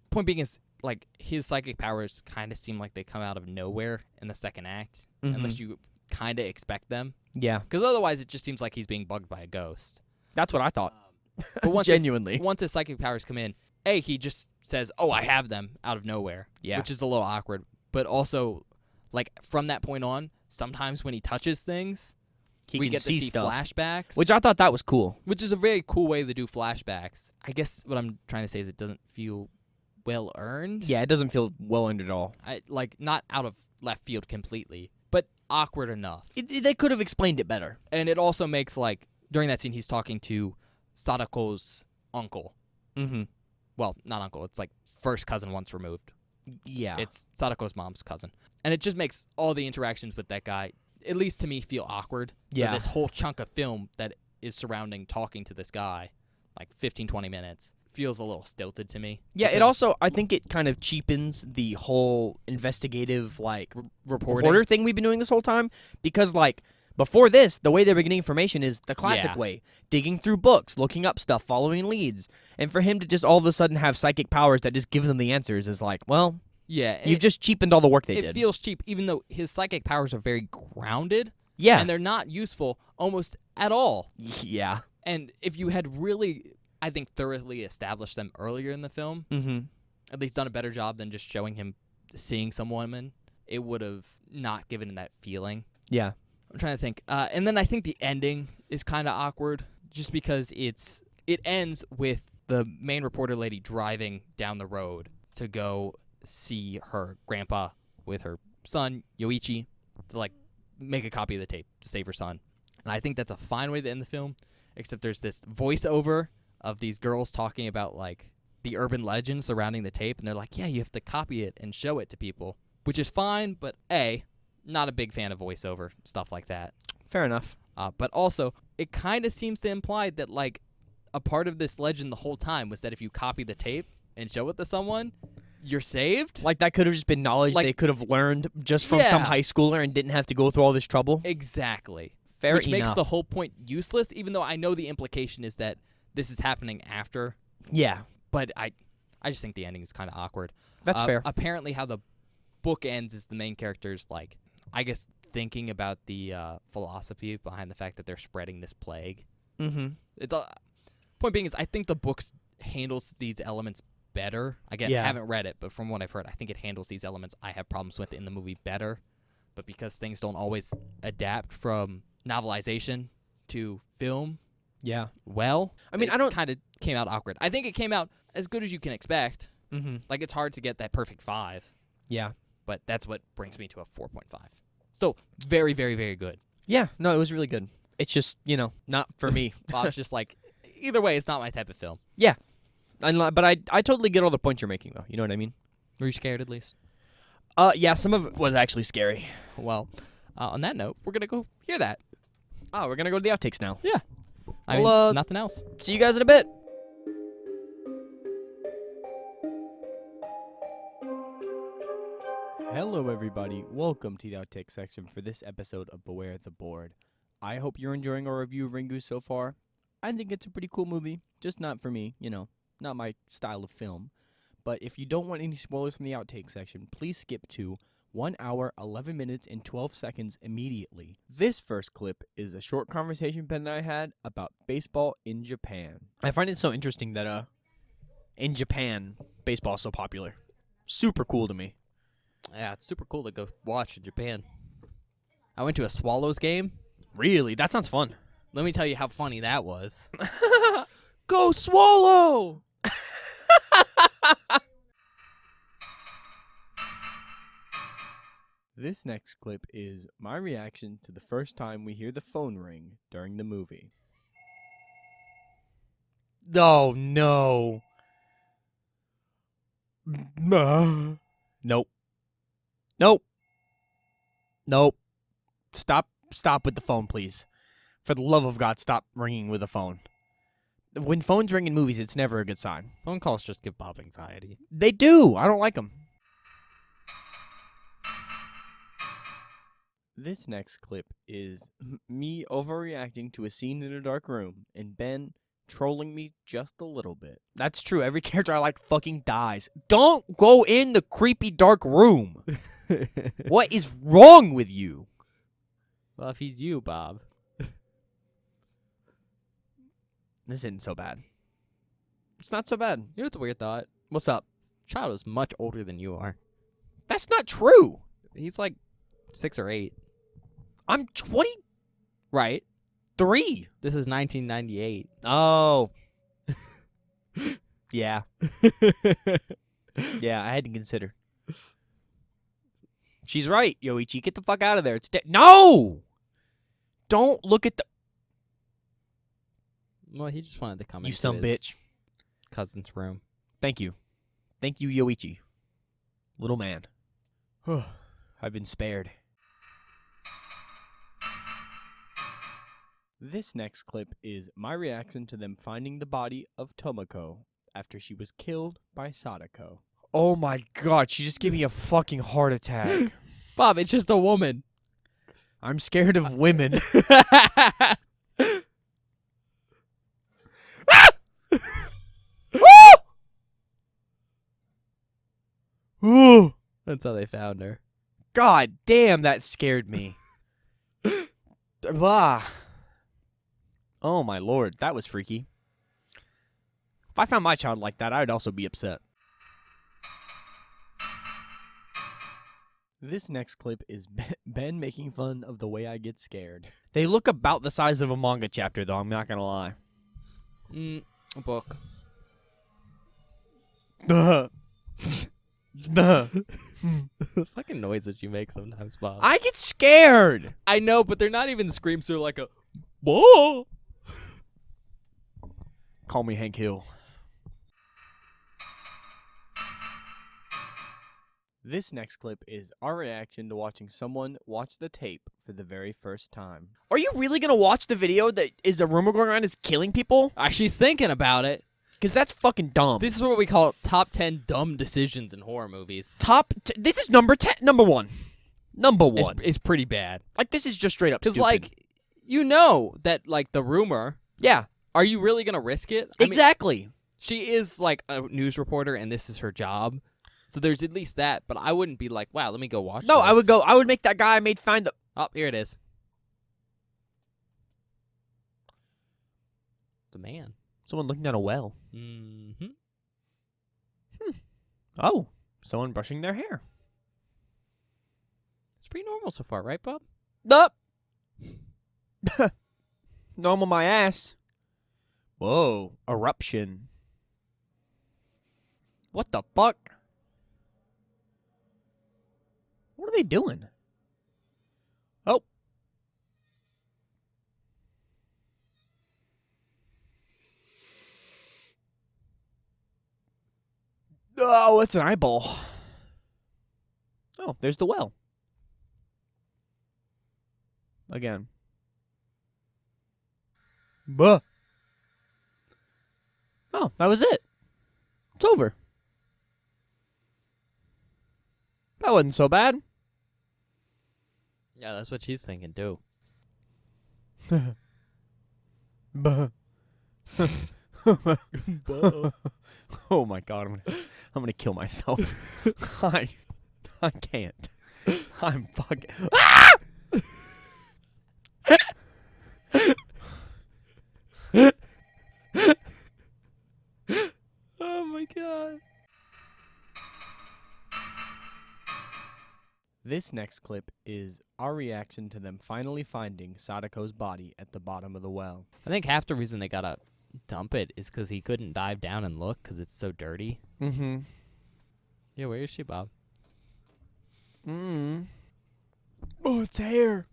point being is, like, his psychic powers kind of seem like they come out of nowhere in the second act, Mhm. unless you kind of expect them. Yeah. Because otherwise, it just seems like he's being bugged by a ghost. That's what I thought. But once Genuinely. once his psychic powers come in, he just says, "Oh, I have them," out of nowhere. Yeah. Which is a little awkward. But also, like, from that point on, sometimes when he touches things, He we can get see to see stuff, flashbacks, which I thought that was cool. which is a very cool way to do flashbacks. I guess what I'm trying to say is it doesn't feel well earned. Yeah, it doesn't feel well earned at all. Not out of left field completely, but awkward enough. They could have explained it better. And it also makes, like, during that scene, he's talking to Sadako's uncle. Mm-hmm. Well, not uncle. It's like first cousin once removed. Yeah. It's Sadako's mom's cousin. And it just makes all the interactions with that guy, at least to me, feel awkward. Yeah. So this whole chunk of film that is surrounding talking to this guy, like 15, 20 minutes, feels a little stilted to me. Yeah, it Because also, I think it kind of cheapens the whole investigative, like, reporting. reporter thing we've been doing this whole time. Because, like, before this, the way they were getting information is the classic Yeah. way. Digging through books, looking up stuff, following leads. And for him to just all of a sudden have psychic powers that just give them the answers is like, well, Yeah. you've just cheapened all the work they it did. feels cheap, even though his psychic powers are very grounded. Yeah. And they're not useful almost at all. Yeah. And if you had really, I think, thoroughly established them earlier in the film, Mm-hmm. at least done a better job than just showing him seeing some woman, it would have not given him that feeling. Yeah. I'm trying to think. And then I think the ending is kind of awkward just because it ends with the main reporter lady driving down the road to go see her grandpa with her son, Yoichi, to, like, make a copy of the tape to save her son. And I think that's a fine way to end the film, except there's this voiceover of these girls talking about, like, the urban legends surrounding the tape, and they're like, yeah, you have to copy it and show it to people, which is fine, but not a big fan of voiceover stuff like that. Fair enough. But also, it kind of seems to imply that, like, a part of this legend the whole time was that if you copy the tape and show it to someone, you're saved. Like, that could have just been knowledge Like- they could have learned just from some Yeah. high schooler and didn't have to go through all this trouble. Exactly. Fair Which makes enough. the whole point useless, even though I know the implication is that this is happening after. Yeah. But I just think the ending is kind of awkward. That's fair. Apparently how the book ends is the main character's, like, I guess, thinking about the philosophy behind the fact that they're spreading this plague. Mm-hmm. It's point being is I think the book handles these elements better. Again, Yeah. I haven't read it, but from what I've heard, I think it handles these elements I have problems with in the movie better. But because things don't always adapt from novelization to film Yeah. well, I mean, it I don't- kind of came out awkward. I think it came out as good as you can expect. Mm-hmm. Like, it's hard to get that perfect 5, Yeah. but that's what brings me to a 4.5. Still very, very, very good. Yeah. No, it was really good. It's just, not for me. Bob's just like, either way, it's not my type of film. But I totally get all the points you're making, though. You know what I mean? Were you scared at least? Yeah, some of it was actually scary. Well, on that note, we're going to go hear that. Oh, we're going to go to the outtakes now. I Well, mean, nothing else. See you guys in a bit. Hello, everybody. Welcome to the outtake section for this episode of Beware the Board. I hope you're enjoying our review of Ringu so far. I think it's a pretty cool movie, just not for me, not my style of film. But if you don't want any spoilers from the outtake section, please skip to 1 hour, 11 minutes, and 12 seconds immediately. This first clip is a short conversation Ben and I had about baseball in Japan. I find it so interesting that in Japan, baseball is so popular. Super cool to me. Yeah, it's super cool to go watch in Japan. I went to a Swallows game. Really? That sounds fun. Let me tell you how funny that was. Go Swallow! This next clip is my reaction to the first time we hear the phone ring during the movie. Oh, no. Nope. Nope. Nope. Stop with the phone, please. For the love of God, stop ringing with the phone. When phones ring in movies, it's never a good sign. Phone calls just give Bob anxiety. They do. I don't like them. This next clip is me overreacting to a scene in a dark room and Ben trolling me just a little bit. That's true. Every character I like fucking dies. Don't go in the creepy dark room. What is wrong with you? Well, if he's you, Bob. This isn't so bad. It's not so bad. You know what's a weird thought? What's up? Child is much older than you are. That's not true. He's like 6 or 8. I'm 20. Right. 3. This is 1998. Oh. Yeah. Yeah, I had to consider. She's right, Yoichi. Get the fuck out of there. It's No! Don't look at the... Well, he just wanted to come You into son his bitch. cousin's room. Thank you. Thank you, Yoichi. Little man. I've been spared. This next clip is my reaction to them finding the body of Tomoko after she was killed by Sadako. Oh my god, she just gave me a fucking heart attack. Bob, it's just a woman. I'm scared of women. Ooh! That's how they found her. God damn, that scared me. Ah. Oh my lord, that was freaky. If I found my child like that, I would also be upset. This next clip is Ben making fun of the way I get scared. They look about the size of a manga chapter, though, I'm not gonna lie. A book. The Fucking noises you make sometimes, Bob. I get scared! I know, but they're not even screams. They're like a... Whoa! Call me Hank Hill. This next clip is our reaction to watching someone watch the tape for the very first time. Are you really gonna watch the video that is a rumor going around is killing people? She's thinking about it. Because that's fucking dumb. This is what we call top 10 dumb decisions in horror movies. This is number 10. Number 1. Number 1. It's pretty bad. Like, this is just straight up Because, stupid. like, you know that, like, the rumor... Yeah. Are you really going to risk it? Exactly. I mean, she is, like, a news reporter, and this is her job. So there's at least that, but I wouldn't be like, wow, let me go watch this. I would make that guy I made find the... Oh, here it is. It's a man. Someone looking down a well. Mm-hmm. Oh, someone brushing their hair. It's pretty normal so far, right, Bob? Nope. Normal my ass. Whoa, eruption. What the fuck? What are they doing? Oh. Oh, it's an eyeball. Oh, there's the well. Again. Buh. Oh, that was it. It's over. That wasn't so bad. Yeah, that's what she's thinking, too. Buh. Oh my god, I'm gonna kill myself. I can't. I'm fucking. Ah! Oh my god. This next clip is our reaction to them finally finding Sadako's body at the bottom of the well. I think half the reason they gotta dump it is because he couldn't dive down and look because it's so dirty. Mm-hmm. Yeah, where is she, Bob? Mm. Oh, it's hair.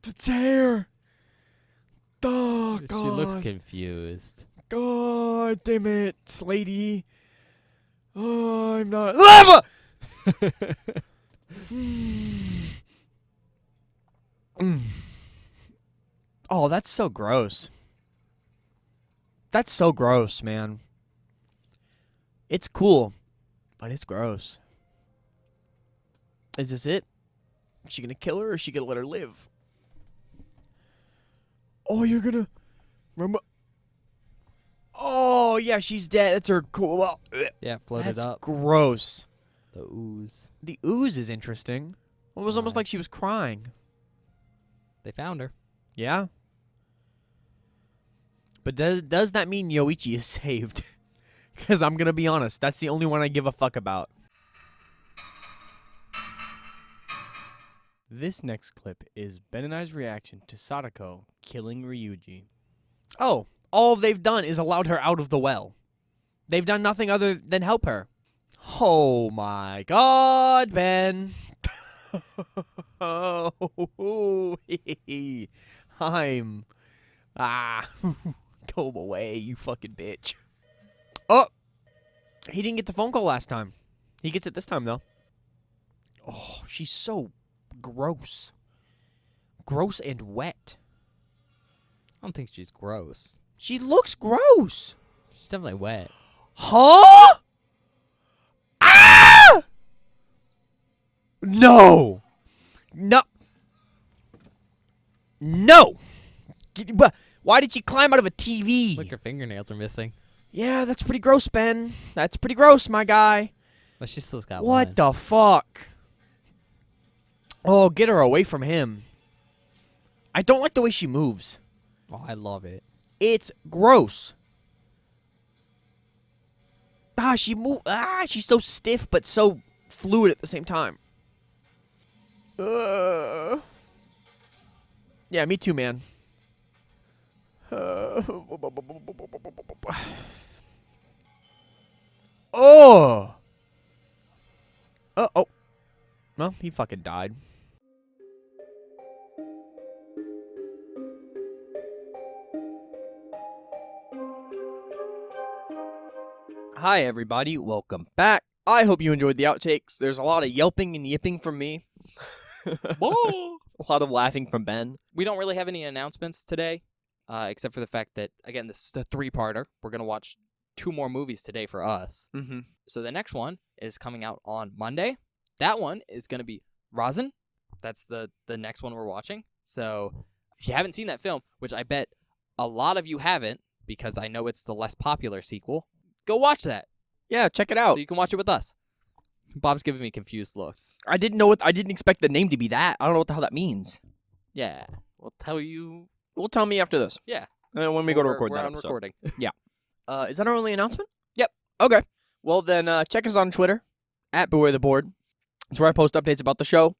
It's hair. Oh, God. She looks confused. God damn it, Slady. Oh, I'm not. Lava! Oh, that's so gross. That's so gross, man. It's cool, but it's gross. Is this it? Is she gonna kill her or is she gonna let her live? Oh, you're gonna... Remember... Oh, yeah, she's dead. That's her cool... Well, Yeah, floated that's up. gross. The ooze. The ooze is interesting. It was almost like she was crying. They found her. Yeah? But does that mean Yoichi is saved? Because I'm going to be honest, that's the only one I give a fuck about. This next clip is Ben and I's reaction to Sadako killing Ryuji. Oh, all they've done is allowed her out of the well. They've done nothing other than help her. Oh my God, Ben. Oh, I'm... Ah, go away, you fucking bitch. Oh, he didn't get the phone call last time. He gets it this time, though. Oh, she's so gross. Gross and wet. I don't think she's gross. She looks gross. She's definitely wet. Huh? Ah! No. No. No. Why did she climb out of a TV? Look, her fingernails are missing. Yeah, that's pretty gross, Ben. That's pretty gross, my guy. But she still's got What one. the fuck? Oh, get her away from him. I don't like the way she moves. Oh, I love it. It's gross. She's so stiff but so fluid at the same time. Yeah, me too, man. Oh. Oh. Well, he fucking died. Hi, everybody. Welcome back. I hope you enjoyed the outtakes. There's a lot of yelping and yipping from me. A lot of laughing from Ben. We don't really have any announcements today, except for the fact that, again, this is a 3-parter. We're going to watch 2 more movies today for us. Mm-hmm. So the next one is coming out on Monday. That one is going to be Rasen. That's the next one we're watching. So if you haven't seen that film, which I bet a lot of you haven't, because I know it's the less popular sequel, go watch that. Yeah, check it out. So you can watch it with us. Bob's giving me confused looks. I didn't expect the name to be that. I don't know what the hell that means. Yeah, we'll tell you. Well, tell me after this. Yeah. When we go to record we're that on episode. recording. Is that our only announcement? Yep. Okay. Well, then check us on Twitter, @BewareTheBoard. It's where I post updates about the show.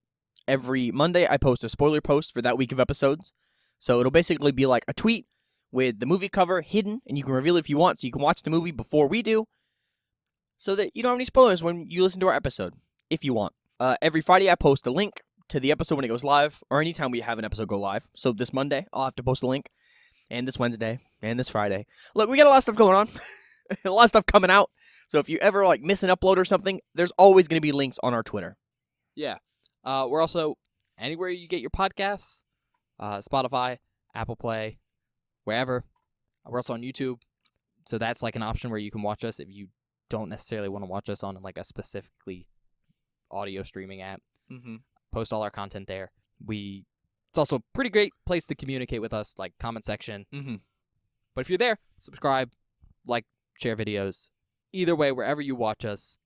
Every Monday, I post a spoiler post for that week of episodes. So it'll basically be like a tweet with the movie cover hidden, and you can reveal it if you want, so you can watch the movie before we do, so that you don't have any spoilers when you listen to our episode, if you want. Every Friday, I post a link to the episode when it goes live, or anytime we have an episode go live. So this Monday, I'll have to post a link, and this Wednesday, and this Friday. Look, we got a lot of stuff going on, a lot of stuff coming out, so if you ever miss an upload or something, there's always going to be links on our Twitter. Yeah. We're also anywhere you get your podcasts, Spotify, Apple Play, wherever. We're also on YouTube, so that's like an option where you can watch us if you don't necessarily want to watch us on like a specifically audio streaming app. Mm-hmm. Post all our content there. It's also a pretty great place to communicate with us, like comment section. Mm-hmm. But if you're there, subscribe, like, share videos. Either way, wherever you watch us,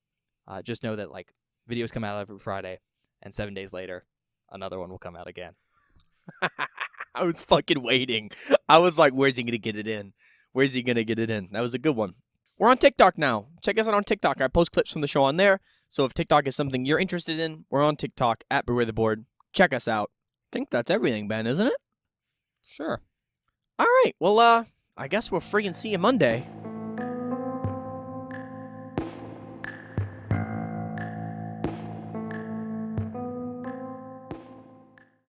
just know that like videos come out every Friday, and 7 days later, another one will come out again. I was fucking waiting. I was like, where's he going to get it in? Where's he going to get it in? That was a good one. We're on TikTok now. Check us out on TikTok. I post clips from the show on there. So if TikTok is something you're interested in, we're on TikTok, @BewareTheBoard. Check us out. I think that's everything, Ben, isn't it? Sure. All right. Well, I guess we'll freaking see you Monday.